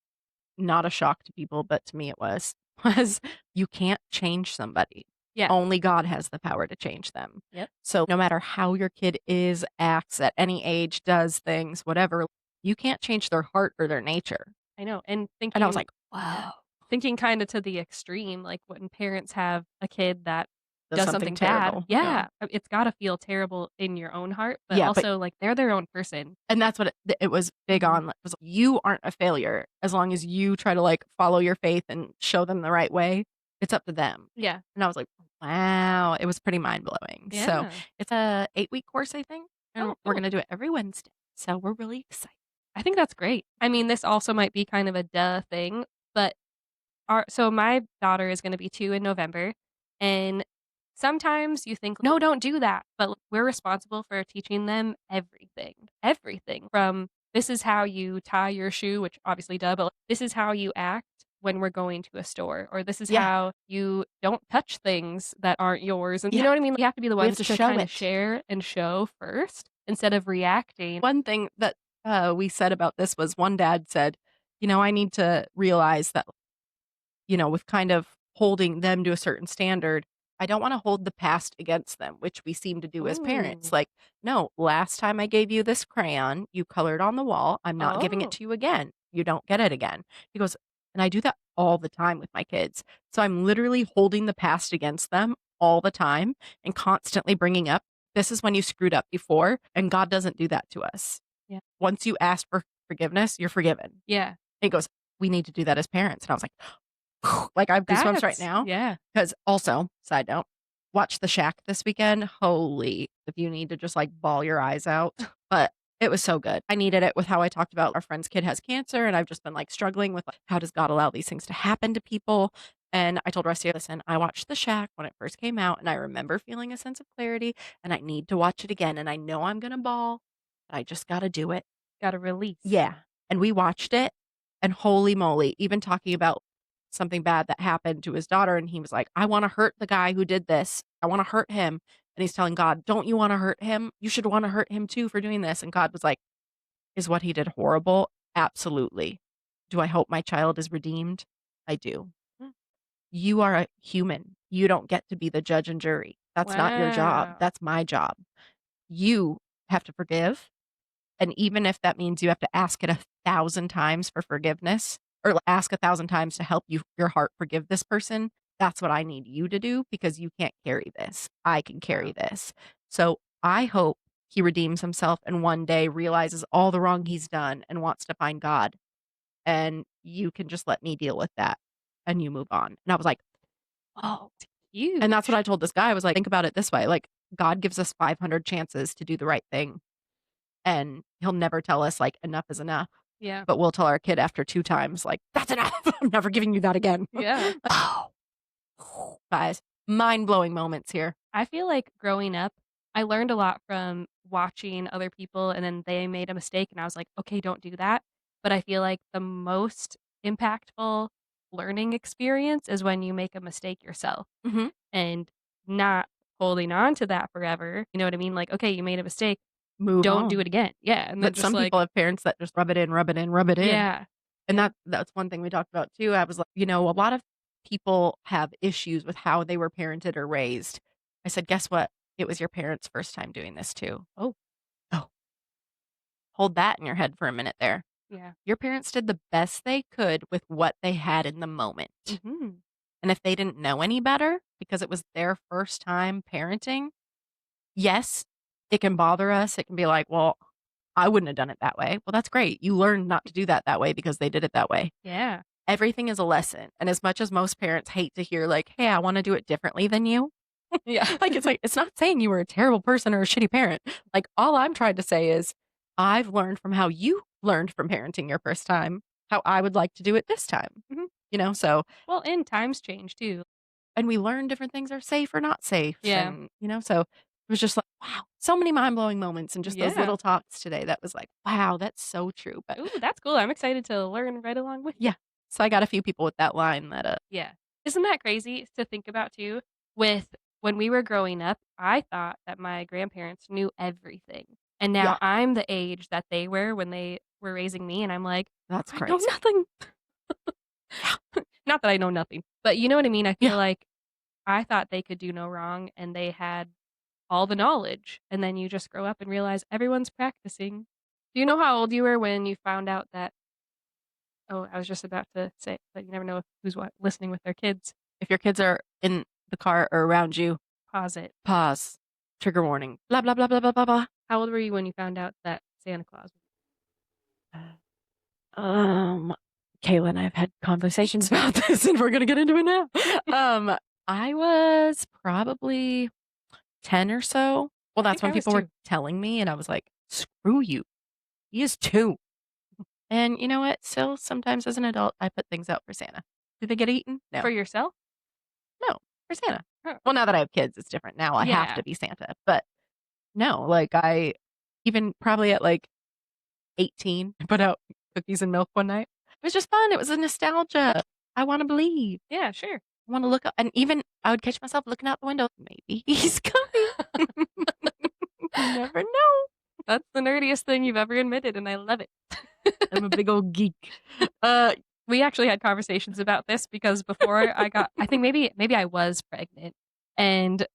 Speaker 1: not a shock to people, but to me it was, was you can't change somebody.
Speaker 2: Yeah.
Speaker 1: Only God has the power to change them.
Speaker 2: Yep.
Speaker 1: So no matter how your kid is, acts at any age, does things, whatever, you can't change their heart or their nature.
Speaker 2: I know, and
Speaker 1: And I was
Speaker 2: thinking
Speaker 1: like,
Speaker 2: yeah,
Speaker 1: wow,
Speaker 2: thinking kinda to the extreme, like, when parents have a kid that
Speaker 1: that's
Speaker 2: does
Speaker 1: something
Speaker 2: something bad
Speaker 1: terrible. Yeah.
Speaker 2: yeah, it's gotta feel terrible in your own heart, but
Speaker 1: Yeah. But
Speaker 2: also, like, they're their own person.
Speaker 1: and that's what it was big
Speaker 2: Mhm.
Speaker 1: on, like, was you aren't a failure as long as you try to, like, follow your faith and show them the right way. It's up to them.
Speaker 2: Yeah.
Speaker 1: And I was like, wow, it was pretty mind blowing. So
Speaker 2: Yeah.
Speaker 1: it's a 8-week course, I think, and
Speaker 2: Oh,
Speaker 1: we're
Speaker 2: cool.
Speaker 1: gonna do it every Wednesday. So we're really excited.
Speaker 2: I think that's great. I mean, this also might be kind of a duh thing, but my daughter is gonna be 2 in November, and sometimes you think, "No, don't do that," but we're responsible for teaching them everything. Everything from, "This is how you tie your shoe," which obviously duh, but, like, "This is how you act when we're going to a store," or, "This is
Speaker 1: Yeah,
Speaker 2: how you don't touch things that aren't yours," and you
Speaker 1: yeah,
Speaker 2: know what I mean? We have to be the
Speaker 1: we have
Speaker 2: ones
Speaker 1: to
Speaker 2: to
Speaker 1: show
Speaker 2: kinda
Speaker 1: it.
Speaker 2: share and show first instead of reacting.
Speaker 1: One thing that, we said about this was one dad said, I need to realize that, with kind of holding them to a certain standard, I don't wanna hold the past against them, which we seem to do as parents.
Speaker 2: Ooh.
Speaker 1: Like, "No, last time I gave you this crayon, you colored on the wall. I'm not giving it
Speaker 2: Oh,
Speaker 1: to you again. You don't get it again." He goes, and I do that all the time with my kids. So I'm literally holding the past against them all the time and constantly bringing up, "This is when you screwed up before," and God doesn't do that to us.
Speaker 2: yeah.
Speaker 1: Once you ask for forgiveness, you're forgiven.
Speaker 2: Yeah.
Speaker 1: He goes, "We need to do that as parents." And I was like, like, I have goosebumps right
Speaker 2: That's
Speaker 1: now.
Speaker 2: yeah.
Speaker 1: Because also, side note, watch The Shack this weekend. Holy, if you need to just, like, bawl your eyes out. But it was so good. I needed it with how I talked about our friend's kid has cancer, and I've just been, like, struggling with, like, how does God allow these things to happen to people? And I told Rusty, "Listen, I watched The Shack when it first came out, and I remember feeling a sense of clarity, and I need to watch it again, and I know I'm gonna bawl, but I just gotta do it."
Speaker 2: Gotta release.
Speaker 1: Yeah, and we watched it, and holy moly, even talking about something bad that happened to his daughter, and he was like, "I wanna hurt the guy who did this. I wanna hurt him." And he's telling God, "Don't you wanna hurt him? You should wanna hurt him too for doing this." And God was like, "Is what he did horrible? Absolutely. Do I hope my child is redeemed? I do.
Speaker 2: Mm.
Speaker 1: You are a human. You don't get to be the judge and jury. That's not your job.
Speaker 2: Wow.
Speaker 1: That's my job. You have to forgive, and even if that means you have to ask it 1,000 times for forgiveness or ask 1,000 times to help your heart forgive this person, that's what I need you to do because you can't carry this. I can carry
Speaker 2: Wow.
Speaker 1: this." So I hope he redeems himself and one day realizes all the wrong he's done and wants to find God. And you can just let me deal with that and you move on. And I was like, oh.
Speaker 2: It's
Speaker 1: And that's what
Speaker 2: huge.
Speaker 1: I told this guy. I was like, think about it this way, like, God gives us 500 chances to do the right thing. And he'll never tell us, like, enough is enough,
Speaker 2: Yeah.
Speaker 1: but we'll tell our kid after 2 times, like, "That's enough. I'm never giving you that again."
Speaker 2: Yeah.
Speaker 1: Oh, guys, mind-blowing moments here.
Speaker 2: I feel like growing up, I learned a lot from watching other people and then they made a mistake and I was like, "Okay, don't do that." But I feel like the most impactful learning experience is when you make a mistake yourself
Speaker 1: Mhm.
Speaker 2: and not holding on to that forever. You know what I mean? Like, "Okay, you made a mistake.
Speaker 1: Move
Speaker 2: Don't do
Speaker 1: on.
Speaker 2: it again." Yeah, and then
Speaker 1: But
Speaker 2: just
Speaker 1: some
Speaker 2: like
Speaker 1: people have parents that just rub it in, rub it in, rub it in.
Speaker 2: yeah.
Speaker 1: And
Speaker 2: Yeah.
Speaker 1: that's one thing we talked about too. I was like, a lot of people have issues with how they were parented or raised. I said, "Guess what? It was your parents' first time doing this too."
Speaker 2: Oh,
Speaker 1: Oh, hold that in your head for a minute there.
Speaker 2: yeah.
Speaker 1: Your parents did the best they could with what they had in the moment.
Speaker 2: Mhm.
Speaker 1: And if they didn't know any better because it was their first time parenting, yes, it can bother us. It can be like, well, I wouldn't have done it that way. Well, that's great. You learned not to do that way because they did it that way.
Speaker 2: Yeah.
Speaker 1: Everything is a lesson. And as much as most parents hate to hear, like, hey, I want to do it differently than you,
Speaker 2: Yeah.
Speaker 1: Like, it's not saying you were a terrible person or a shitty parent. Like, all I'm trying to say is I've learned from how you learned from parenting your first time, how I would like to do it this time.
Speaker 2: Mhm.
Speaker 1: So,
Speaker 2: Well, and times change too.
Speaker 1: and we learn different things are safe or not safe.
Speaker 2: Yeah.
Speaker 1: And, so it was just like, wow, so many mind blowing moments and just those
Speaker 2: Yeah.
Speaker 1: little talks today that was like, wow, that's so true. But
Speaker 2: Ooh, that's cool. I'm excited to learn right along with you.
Speaker 1: yeah, so I got a few people with that line that,
Speaker 2: Yeah. Isn't that crazy to think about too? With when we were growing up, I thought that my grandparents knew everything. And
Speaker 1: yeah,
Speaker 2: now I'm the age that they were when they were raising me, and I'm like,
Speaker 1: that's
Speaker 2: I know
Speaker 1: crazy.
Speaker 2: nothing. Not that I know nothing, but you know what I mean? I
Speaker 1: Yeah.
Speaker 2: feel like I thought they could do no wrong and they had all the knowledge. And then you just grow up and realize everyone's practicing. Do you know how old you were when you found out that? Oh, I was just about to say, but you never know who's what listening with their kids.
Speaker 1: If your kids are in the car or around you,
Speaker 2: Pause it.
Speaker 1: pause, trigger warning, blah, blah, blah, blah, blah, blah, blah.
Speaker 2: How old were you when you found out that Santa Claus?
Speaker 1: Um, Kayla and I have had conversations about this, and we're gonna get into it now. I was probably 10 or so. Well,
Speaker 2: I
Speaker 1: that's
Speaker 2: think I
Speaker 1: when
Speaker 2: was
Speaker 1: people were
Speaker 2: too.
Speaker 1: telling me, and I was like, "Screw you! He is 2." And you know what? Still, sometimes as an adult, I put things out for Santa. Do they get eaten?
Speaker 2: For
Speaker 1: No,
Speaker 2: yourself?
Speaker 1: no, for Santa.
Speaker 2: Oh,
Speaker 1: Well, now that I have kids, it's different. Now I have
Speaker 2: yeah.
Speaker 1: to be Santa, but no, like I even probably at like 18, I put out cookies and milk one night. It was just fun. It was a nostalgia. I want to believe.
Speaker 2: Yeah, sure.
Speaker 1: I want to look up, and even I would catch myself looking out the window. Maybe he's coming. You never know.
Speaker 2: That's the nerdiest thing you've ever admitted, and I love it.
Speaker 1: I'm a big old geek.
Speaker 2: We actually had conversations about this because before I think maybe I was pregnant. And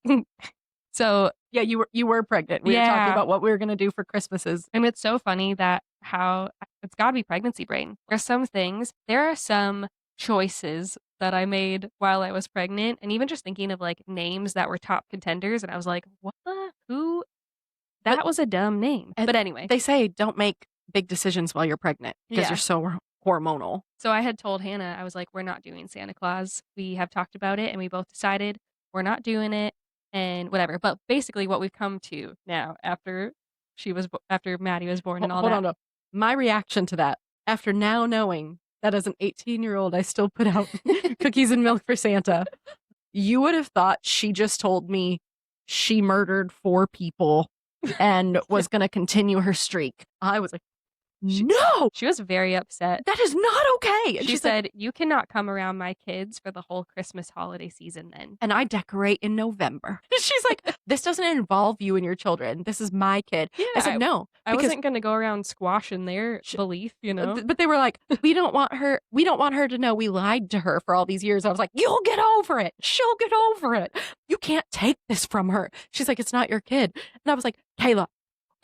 Speaker 2: so
Speaker 1: Yeah, you were pregnant. We were talking
Speaker 2: yeah,
Speaker 1: about what we were gonna do for Christmases.
Speaker 2: and it's so funny that how it's got to be pregnancy brain. There are some choices that I made while I was pregnant, and even just thinking of like names that were top contenders, and I was like, what the who?
Speaker 1: But
Speaker 2: That was a dumb name.
Speaker 1: and
Speaker 2: But anyway,
Speaker 1: they say don't make big decisions while you're pregnant because
Speaker 2: yeah.
Speaker 1: you're so hormonal.
Speaker 2: So I had told Hannah, I was like, we're not doing Santa Claus. We have talked about it, and we both decided we're not doing it, and whatever. But basically, what we've come to now after after Maddie was born and all
Speaker 1: Hold
Speaker 2: that.
Speaker 1: on, no. My reaction to that, after now knowing that as an 18-year-old, I still put out cookies and milk for Santa, you would have thought she just told me she murdered 4 people and was going to continue her streak. I was like, no,
Speaker 2: She was very upset.
Speaker 1: that is not okay. And
Speaker 2: She
Speaker 1: she's like,
Speaker 2: said, "You cannot come around my kids for the whole Christmas holiday season then."
Speaker 1: and I decorate in November. She's like, this doesn't involve you and your children. This is my kid.
Speaker 2: Yeah,
Speaker 1: I said, no,
Speaker 2: I
Speaker 1: because
Speaker 2: wasn't going to go around squashing their belief, you know?
Speaker 1: But they were like, we don't want her to know we lied to her for all these years. I was like, you'll get over it. She'll get over it. You can't take this from her. She's like, it's not your kid. And I was like, Kayla,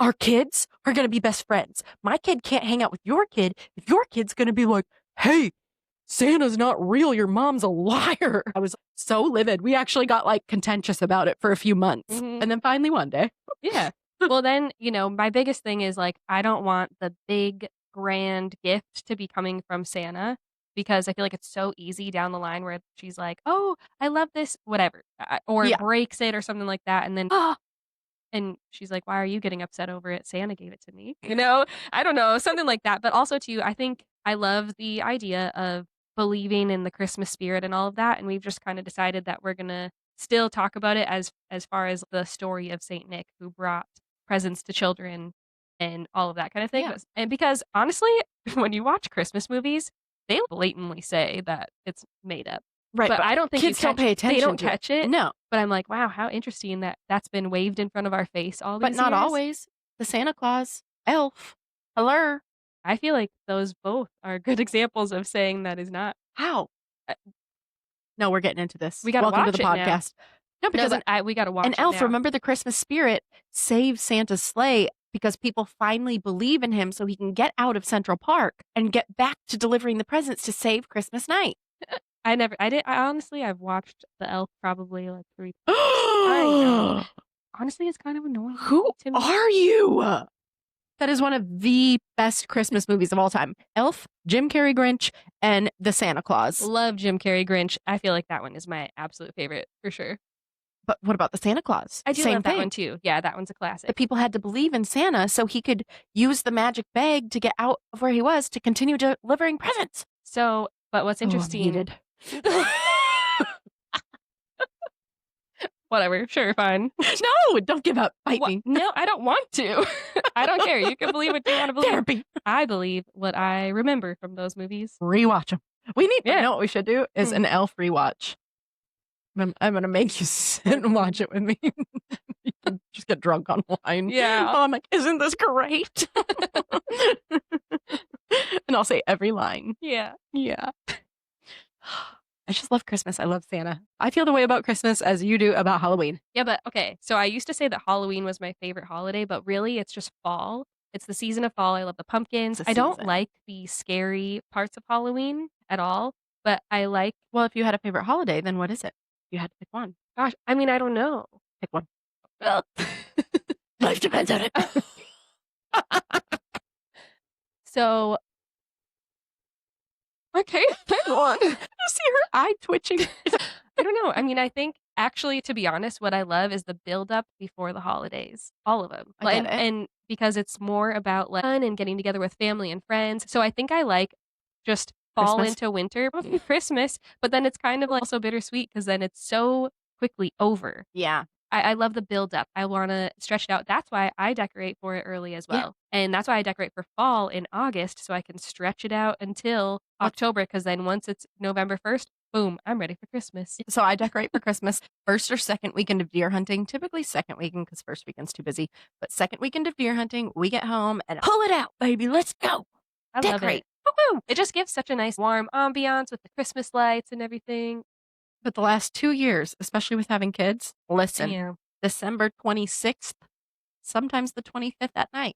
Speaker 1: our kids are going to be best friends. My kid can't hang out with your kid if your kid's going to be like, hey, Santa's not real. Your mom's a liar. I was so livid. We actually got like contentious about it for a few months.
Speaker 2: Mhm.
Speaker 1: And then finally one day.
Speaker 2: Yeah. Well, then, my biggest thing is like, I don't want the big, grand gift to be coming from Santa because I feel like it's so easy down the line where she's like, oh, I love this, whatever, or
Speaker 1: Yeah.
Speaker 2: breaks it or something like that. And then,
Speaker 1: Ah,
Speaker 2: and she's like, why are you getting upset over it? Santa gave it to me. I don't know, something like that. But also, too, I think I love the idea of believing in the Christmas spirit and all of that. And we've just kind of decided that we're going to still talk about it as far as the story of Saint Nick who brought presents to children and all of that kind of thing.
Speaker 1: Yeah.
Speaker 2: And because honestly, when you watch Christmas movies, they blatantly say that it's made up.
Speaker 1: right.
Speaker 2: But I don't think
Speaker 1: kids don't pay attention.
Speaker 2: They don't
Speaker 1: to
Speaker 2: catch it.
Speaker 1: No.
Speaker 2: But I'm like, wow, how interesting that that's been waved in front of our face all these
Speaker 1: But not
Speaker 2: years.
Speaker 1: always. The Santa Claus, elf, hello.
Speaker 2: I feel like those both are good examples of saying that is not.
Speaker 1: How?
Speaker 2: Uh,
Speaker 1: No, we're getting into this.
Speaker 2: We gotta
Speaker 1: Welcome to
Speaker 2: watch
Speaker 1: the
Speaker 2: it now.
Speaker 1: podcast. No, because
Speaker 2: we got to watch
Speaker 1: an
Speaker 2: it
Speaker 1: elf,
Speaker 2: now.
Speaker 1: remember the Christmas spirit saves Santa's sleigh because people finally believe in him so he can get out of Central Park and get back to delivering the presents to save Christmas night.
Speaker 2: I've watched The Elf probably like 3 times. I know. Honestly, it's kind of annoying.
Speaker 1: Who
Speaker 2: to me.
Speaker 1: are you? That is one of the best Christmas movies of all time. Elf, Jim Carrey Grinch, and The Santa Claus.
Speaker 2: Love Jim Carrey Grinch. I feel like that one is my absolute favorite for sure.
Speaker 1: But what about the Santa Claus?
Speaker 2: I do
Speaker 1: Same
Speaker 2: love that
Speaker 1: thing.
Speaker 2: one too. Yeah, that one's a
Speaker 1: The
Speaker 2: classic.
Speaker 1: people had to believe in Santa so he could use the magic bag to get out of where he was to continue delivering presents.
Speaker 2: So, but what's
Speaker 1: Oh, I'm
Speaker 2: interesting
Speaker 1: heated.
Speaker 2: whatever, sure, fine.
Speaker 1: No, don't give up. Bite
Speaker 2: What?
Speaker 1: me.
Speaker 2: No, I don't want to. I don't care. You can believe what you want to believe.
Speaker 1: Therapy.
Speaker 2: I believe what I remember from those movies.
Speaker 1: Rewatch them. We need, you
Speaker 2: Yeah.
Speaker 1: know what we should do? Is
Speaker 2: Hmm.
Speaker 1: an elf rewatch. I'm going to make you sit and watch it with me. You can just get drunk on wine.
Speaker 2: Yeah.
Speaker 1: Oh, I'm like, isn't this great? And I'll say every line.
Speaker 2: Yeah.
Speaker 1: Yeah. I just love Christmas. I love Santa. I feel the way about Christmas as you do about Halloween.
Speaker 2: Yeah, but okay. So I used to say that Halloween was my favorite holiday, but really it's just fall. It's the season of fall. I love the pumpkins.
Speaker 1: The
Speaker 2: I don't
Speaker 1: season.
Speaker 2: like the scary parts of Halloween at all, but I like,
Speaker 1: Well, if you had a favorite holiday, then what is it? You had to pick one.
Speaker 2: gosh, I mean, I don't know.
Speaker 1: Pick one.
Speaker 2: Well,
Speaker 1: Life depends on it.
Speaker 2: so I can't pick one.
Speaker 1: You see her eye twitching.
Speaker 2: I don't know. I mean, I think actually, to be honest, what I love is the build up before the holidays, all of them.
Speaker 1: I get it.
Speaker 2: And because it's more about like fun and getting together with family and friends. So I think I like just fall
Speaker 1: Christmas.
Speaker 2: into winter, Christmas, but then it's kind of like also bittersweet because then it's so quickly over.
Speaker 1: Yeah.
Speaker 2: I love the build up. I want to stretch it out. That's why I decorate for it early as
Speaker 1: Yeah.
Speaker 2: well. And that's why I decorate for fall in August so I can stretch it out until October because then once it's November 1st, boom, I'm ready for Christmas.
Speaker 1: So I decorate for Christmas first or second weekend of deer hunting, typically second weekend because first weekend's too busy. But second weekend of deer hunting, we get home and pull it out, baby. Let's go.
Speaker 2: I love
Speaker 1: Decorate.
Speaker 2: it.
Speaker 1: Woo-hoo.
Speaker 2: It just gives such a nice warm ambiance with the Christmas lights and everything.
Speaker 1: But the last 2 years, especially with having kids, listen,
Speaker 2: Yeah.
Speaker 1: December 26th, sometimes the 25th at night,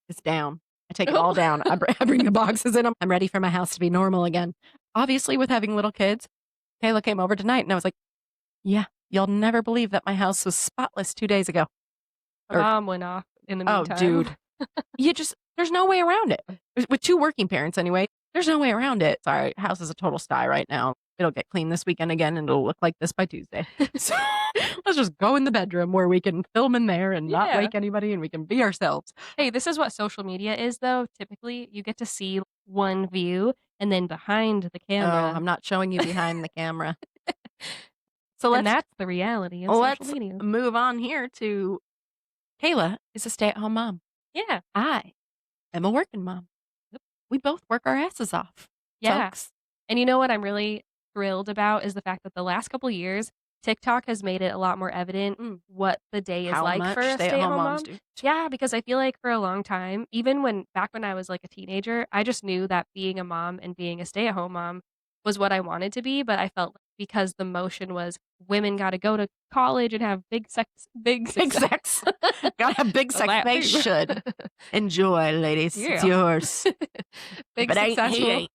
Speaker 1: it's down. I take it all down. I bring the boxes in them. I'm ready for my house to be normal again. Obviously, with having little kids, Kayla came over tonight and I was like, yeah, you'll never believe that my house was spotless 2 days ago.
Speaker 2: Alarm went off in the meantime.
Speaker 1: Oh, dude. There's no way around it. With 2 working parents anyway, there's no way around it. Sorry, house is a total sty right now. It'll get cleaned this weekend again and it'll look like this by Tuesday. So let's just go in the bedroom where we can film in there and not
Speaker 2: Yeah.
Speaker 1: wake anybody and we can be ourselves.
Speaker 2: Hey, this is what social media is though. Typically, you get to see one view and then behind the
Speaker 1: Oh,
Speaker 2: camera.
Speaker 1: I'm not showing you behind the camera. So
Speaker 2: And
Speaker 1: let's
Speaker 2: that's the reality of social media.
Speaker 1: move on here to Kayla is a stay-at-home mom.
Speaker 2: Yeah.
Speaker 1: I am a working mom.
Speaker 2: Yep.
Speaker 1: We both work our asses off.
Speaker 2: Yeah.
Speaker 1: Folks.
Speaker 2: And you know what I'm really thrilled about is the fact that the last couple years, TikTok has made it a lot more evident what the day is
Speaker 1: How
Speaker 2: like
Speaker 1: much
Speaker 2: for a
Speaker 1: stay-at-home moms
Speaker 2: mom.
Speaker 1: do.
Speaker 2: Yeah, because I feel like for a long time, even back when I was like a teenager, I just knew that being a mom and being a stay-at-home mom was what I wanted to be, but I felt like because the motion was women got to go to college and have big
Speaker 1: Big sex. Gotta have big sex.
Speaker 2: That
Speaker 1: They
Speaker 2: too.
Speaker 1: should. Enjoy, ladies. It's
Speaker 2: Yeah.
Speaker 1: yours.
Speaker 2: big
Speaker 1: If it ain't,
Speaker 2: successful.
Speaker 1: he ain't.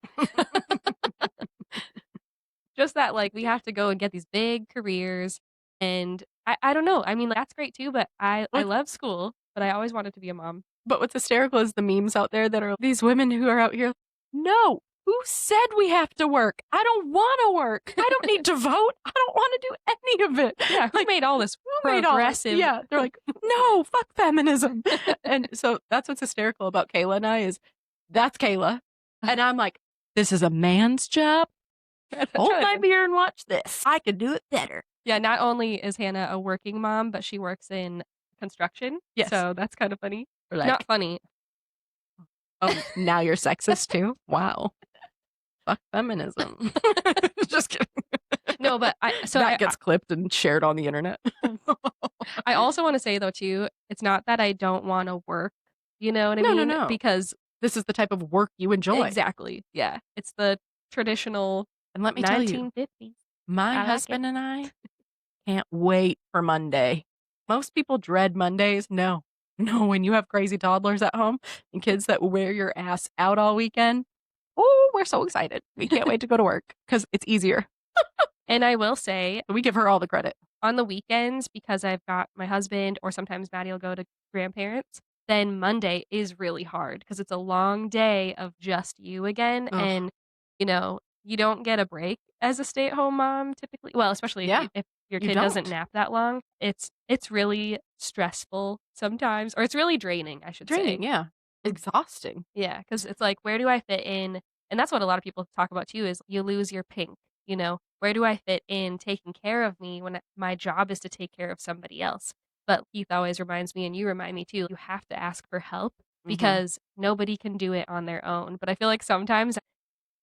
Speaker 2: Just that like we have to go and get these big careers and I don't know. I mean, like, that's great too, but I love school, but I always wanted to be a mom.
Speaker 1: But what's hysterical is the memes out there that are these women who are out here. No, who said we have to work? I don't want to work. I don't need to vote. I don't want to do any of it.
Speaker 2: Yeah, who made all this
Speaker 1: Who made all this?
Speaker 2: progressive?
Speaker 1: Yeah, they're like, no, fuck feminism. And so that's what's hysterical about Kayla and I is that's Kayla. And I'm like, this is a man's job. Hold my beer and watch this. I could do it better.
Speaker 2: Yeah, not only is Hannah a working mom, but she works in construction.
Speaker 1: Yes.
Speaker 2: So that's kind of funny.
Speaker 1: Or like,
Speaker 2: Not funny.
Speaker 1: oh, now you're sexist too? Wow. Fuck feminism. Just kidding.
Speaker 2: No, but
Speaker 1: that gets clipped and shared on the internet.
Speaker 2: I also want to say though too, it's not that I don't want to work. You know what I mean?
Speaker 1: No.
Speaker 2: Because
Speaker 1: this is the type of work you enjoy.
Speaker 2: exactly. Yeah. It's the traditional
Speaker 1: And let me tell you,
Speaker 2: 1950s.
Speaker 1: my
Speaker 2: like
Speaker 1: husband and I can't wait for Monday. Most people dread Mondays. No, when you have crazy toddlers at home and kids that wear your ass out all weekend, oh, we're so excited. We can't wait to go to work because it's easier.
Speaker 2: And I will say,
Speaker 1: We give her all the credit.
Speaker 2: on the weekends, because I've got my husband or sometimes Maddie will go to grandparents, then Monday is really hard because it's a long day of just you again.
Speaker 1: Ugh.
Speaker 2: And, you know, you don't get a break as a stay-at-home mom typically. Well, especially
Speaker 1: Yeah.
Speaker 2: if your
Speaker 1: You
Speaker 2: kid doesn't
Speaker 1: don't.
Speaker 2: nap that long, it's really stressful sometimes, or it's really draining, I should say.
Speaker 1: Draining, yeah. Exhausting.
Speaker 2: Yeah, because it's like, where do I fit in? And that's what a lot of people talk about too, is you lose your pink, you know? Where do I fit in taking care of me when my job is to take care of somebody else? But Keith always reminds me, and you remind me too, you have to ask for help
Speaker 1: Mhm.
Speaker 2: because nobody can do it on their own. But I feel like sometimes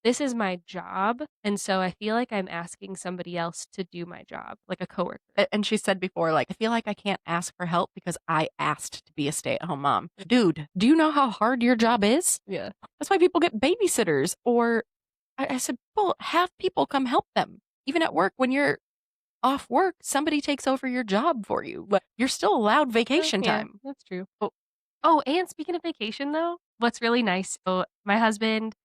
Speaker 2: this is my job, and so I feel like I'm asking somebody else to do my job, like a coworker.
Speaker 1: And she said before, like, "I feel like I can't ask for help because I asked to be a stay-at-home mom." Dude, do you know how hard your job is?
Speaker 2: Yeah.
Speaker 1: That's why people get babysitters or I said, "Well, have people come help them." Even at work, when you're off work, somebody takes over your job for you, but you're still allowed
Speaker 2: Oh,
Speaker 1: vacation
Speaker 2: yeah,
Speaker 1: time.
Speaker 2: that's true. Oh, and speaking of vacation though, what's really nice, so my husband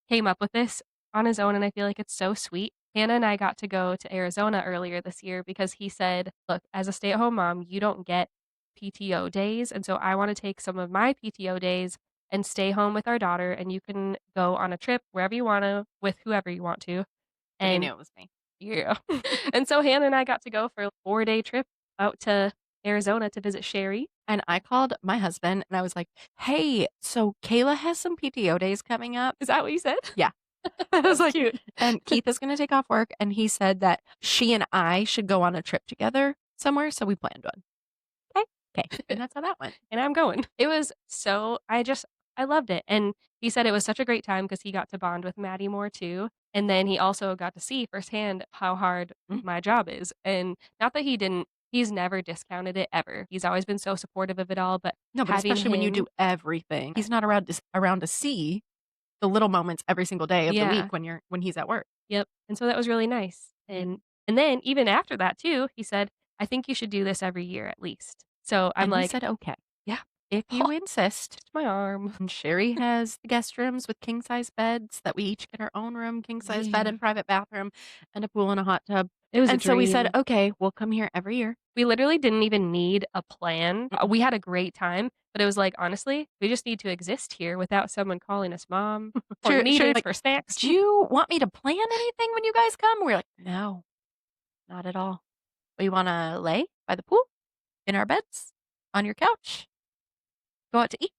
Speaker 2: came up with this on his own, and I feel like it's so sweet. Hannah and I got to go to Arizona earlier this year because he said, "Look, as a stay-at-home mom, you don't get PTO days, and so I wanna take some of my PTO days and stay home with our daughter, and you can go on a trip wherever you wanna with whoever you want to."
Speaker 1: And he
Speaker 2: And
Speaker 1: knew it was me.
Speaker 2: yeah. And so Hannah and I got to go for a 4-day trip out to Arizona to visit Sherry.
Speaker 1: And I called my husband and I was like, "Hey, so Kayla has some PTO days coming up."
Speaker 2: Is that what you said?
Speaker 1: Yeah. I was
Speaker 2: That's
Speaker 1: like,
Speaker 2: cute.
Speaker 1: and Keith is gonna take off work, and he said that she and I should go on a trip together somewhere, so we planned one. Okay, and that's how that went.
Speaker 2: And I'm going. It was so I loved it, and he said it was such a great time because he got to bond with Maddie more too, and then he also got to see firsthand how hard
Speaker 1: Mm.
Speaker 2: my job is, and not that he's never discounted it ever. He's always been so supportive of it all, but
Speaker 1: No, but
Speaker 2: having
Speaker 1: especially when you do
Speaker 2: him.
Speaker 1: everything. He's not around to see the little moments every single day of the
Speaker 2: Yeah,
Speaker 1: week when he's at work.
Speaker 2: yep, and so that was really nice,
Speaker 1: Yeah.
Speaker 2: and then even after that too, he said, "I think you should do this every year at least." So I'm
Speaker 1: And we
Speaker 2: like,
Speaker 1: said, "Okay,
Speaker 2: "Yeah."
Speaker 1: if you insist."
Speaker 2: Twist my arm.
Speaker 1: And Sherry has the guest rooms with king size beds that we each get our own room, king size bed
Speaker 2: Yeah.
Speaker 1: and private bathroom, and a pool and a hot tub.
Speaker 2: It was a
Speaker 1: And so we said,
Speaker 2: dream.
Speaker 1: "Okay, we'll come here every year."
Speaker 2: We literally didn't even need a plan.
Speaker 1: Mm-mm.
Speaker 2: We had a great time, but it was like, honestly, we just need to exist here without someone calling us mom or need
Speaker 1: Sherry's
Speaker 2: us
Speaker 1: like,
Speaker 2: for snacks.
Speaker 1: "Do you want me to plan anything when you guys come?" We're like, "No, not at all. We wanna lay by the pool, in our beds, on your couch, go out to eat,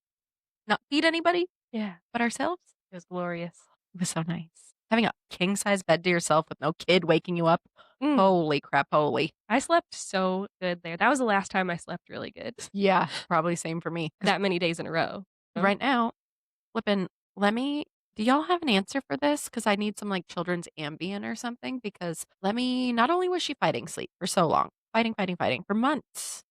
Speaker 1: not feed anybody
Speaker 2: Yeah,
Speaker 1: but ourselves."
Speaker 2: it was glorious.
Speaker 1: It was so nice. Having a king size bed to yourself with no kid waking you up.
Speaker 2: Mm,
Speaker 1: Holy crap, holy.
Speaker 2: I slept so good there. That was the last time I slept really good.
Speaker 1: Yeah, probably same for me. Because
Speaker 2: That many days in a row. So,
Speaker 1: right now, flipping, let me do y'all have an answer for this? Because I need some, like, children's Ambien or something because not only was she fighting sleep for so long, fighting, fighting, fighting for months.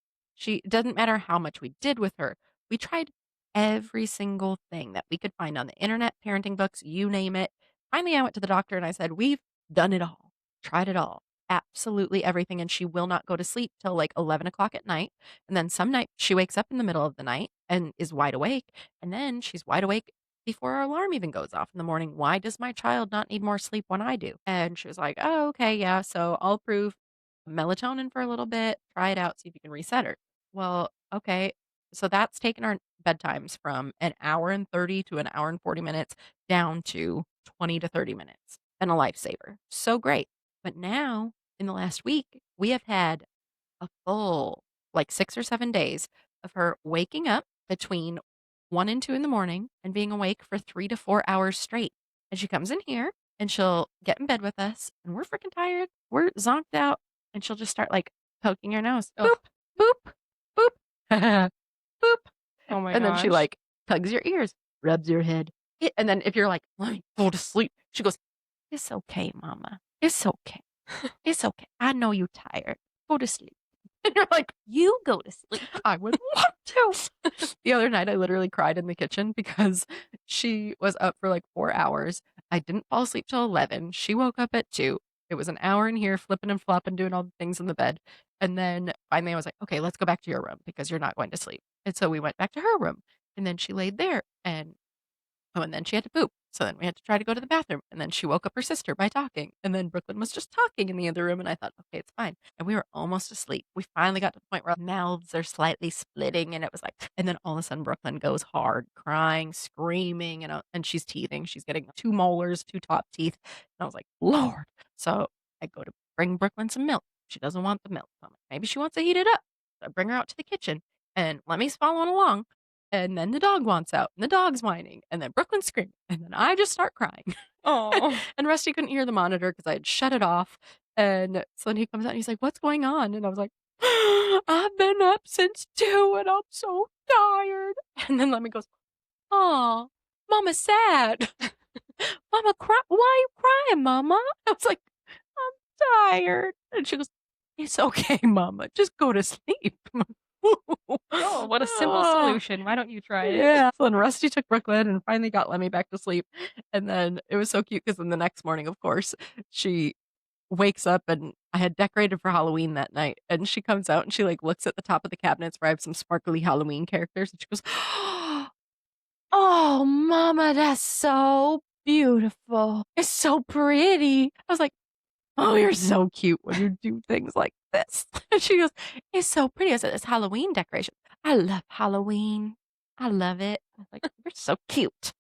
Speaker 1: It doesn't matter how much we did with her. We tried every single thing that we could find on the internet, parenting books, you name it. Finally, I went to the doctor and I said, "We've done it all, tried it all, absolutely everything." And she will not go to sleep till like 11 o'clock at night. And then some night she wakes up in the middle of the night and is wide awake. And then she's wide awake before our alarm even goes off in the morning. "Why does my child not need more sleep when I do?" And she was like, "Oh, okay, yeah. So I'll approve melatonin for a little bit, try it out, see if you can reset her." Well, okay. So that's taken our bedtimes from an hour and 30 to an hour and 40 minutes down to 20 to 30 minutes and a lifesaver. So great. But now in the last week, we have had a full, like, 6 or 7 days of her waking up between 1 and 2 in the morning and being awake for 3 to 4 hours straight. And she comes in here and she'll get in bed with us, and we're freaking tired. We're zonked out, and she'll just start, like, poking her nose.
Speaker 2: ugh,
Speaker 1: Boop, boop, boop, boop.
Speaker 2: oh my
Speaker 1: And then she,
Speaker 2: gosh.
Speaker 1: like, tugs your ears, rubs your head. And then if you're like, "Let me go to sleep," she goes, "It's okay, mama. It's okay. It's okay. I know you're tired. Go to sleep." And you're like,
Speaker 2: You go to sleep.
Speaker 1: "I would want to." The other night, I literally cried in the kitchen because she was up for like 4 hours. I didn't fall asleep till 11. She woke up at 2. It was an hour in here flipping and flopping, doing all the things in the bed. And then finally I was like, "Okay, let's go back to your room because you're not going to sleep." And so we went back to her room. And then she laid there and then she had to poop. So then we had to try to go to the bathroom. And then she woke up her sister by talking. And then Brooklyn was just talking in the other room. And I thought, okay, it's fine. And we were almost asleep. We finally got to the point where our mouths are slightly splitting. And it was like, and then all of a sudden Brooklyn goes hard, crying, screaming, and she's teething. She's getting 2 molars, 2 top teeth. And I was like, Lord. So I go to bring Brooklyn some milk. She doesn't want the milk coming. Maybe she wants to heat it up. So I bring her out to the kitchen and Lemmy's following along. And then the dog wants out and the dog's whining and then Brooklyn's screaming and then I just start crying.
Speaker 2: Oh.
Speaker 1: And Rusty couldn't hear the monitor because I had shut it off. And so then he comes out and he's like, "What's going on?" And I was like, "I've been up since 2 and I'm so tired." And then Lemmy goes, "Oh, Mama's sad." "Mama, why are you crying, Mama?" I was like, "I'm tired." And she goes, "It's okay, Mama. Just go to sleep."
Speaker 2: Oh, what a simple solution. Why don't you try it?
Speaker 1: Yeah. So then Rusty took Brooklyn and finally got Lemmy back to sleep. And then it was so cute because then the next morning, of course, she wakes up and I had decorated for Halloween that night. And she comes out and she like looks at the top of the cabinets where I have some sparkly Halloween characters. And she goes, "Oh, Mama, that's so beautiful. It's so pretty." I was like, "Oh, you're so cute when you do things like this." And she goes, "It's so pretty." I said, "It's Halloween decoration." I love Halloween. I love it. I was like, "You're so cute."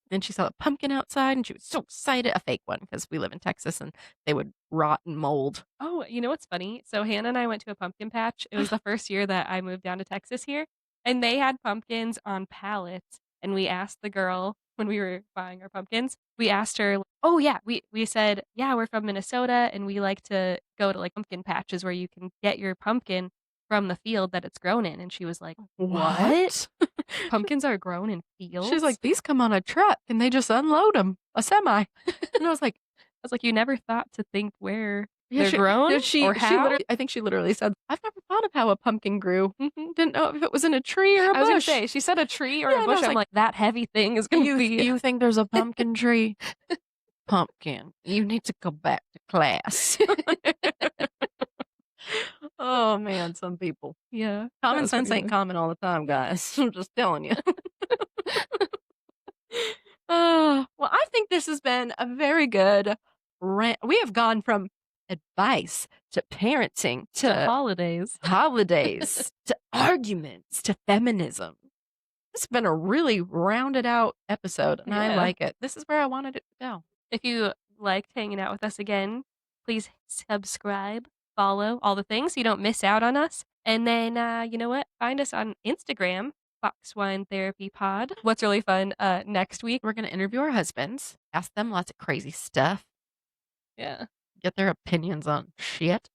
Speaker 1: Then she saw a pumpkin outside and she was so excited, a fake one because we live in Texas and they would rot and mold.
Speaker 2: Oh, you know what's funny? So Hannah and I went to a pumpkin patch. It was the first year that I moved down to Texas here, and they had pumpkins on pallets. And we asked the girl when we were buying our pumpkins, we asked her, "Oh yeah, we said, yeah, we're from Minnesota and we like to go to like pumpkin patches where you can get your pumpkin from the field that it's grown in." And she was like, "What? Pumpkins are grown in
Speaker 1: She's
Speaker 2: fields?"
Speaker 1: like, "These come on a truck and they just unload them, a semi." And
Speaker 2: I was like, "You never thought to think where
Speaker 1: Yeah,
Speaker 2: they're grown or
Speaker 1: she
Speaker 2: how?"
Speaker 1: literally, I think she literally said, "I've never thought of how a pumpkin grew. Didn't know if it was in a tree or a
Speaker 2: I was gonna
Speaker 1: bush."
Speaker 2: say, she said a tree or
Speaker 1: Yeah,
Speaker 2: a
Speaker 1: and I
Speaker 2: bush.
Speaker 1: was
Speaker 2: I'm
Speaker 1: like,
Speaker 2: like, that heavy thing is gonna be.
Speaker 1: you think there's a pumpkin tree? Pumpkin. You need to go back to class." Oh man, some people.
Speaker 2: Yeah, that
Speaker 1: Common
Speaker 2: was
Speaker 1: sense
Speaker 2: pretty
Speaker 1: ain't
Speaker 2: funny.
Speaker 1: common all the time, guys. I'm just telling you. Well, I think this has been a very good rant. We have gone from advice to parenting
Speaker 2: To
Speaker 1: to
Speaker 2: holidays.
Speaker 1: holidays to arguments to feminism. This has been a really rounded out episode, and I
Speaker 2: Yeah.
Speaker 1: like it. This is where I wanted it to go.
Speaker 2: If you liked hanging out with us again, please subscribe, follow, all the things so you don't miss out on us. And then, you know what? Find us on Instagram, Box Wine Therapy Pod. What's really fun next week?
Speaker 1: We're going to interview our husbands, ask them lots of crazy stuff,
Speaker 2: Yeah.
Speaker 1: get their opinions on shit.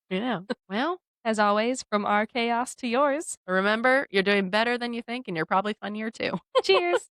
Speaker 1: Yeah. Well,
Speaker 2: As always, from our chaos to yours.
Speaker 1: remember, you're doing better than you think, and you're probably funnier too.
Speaker 2: Cheers.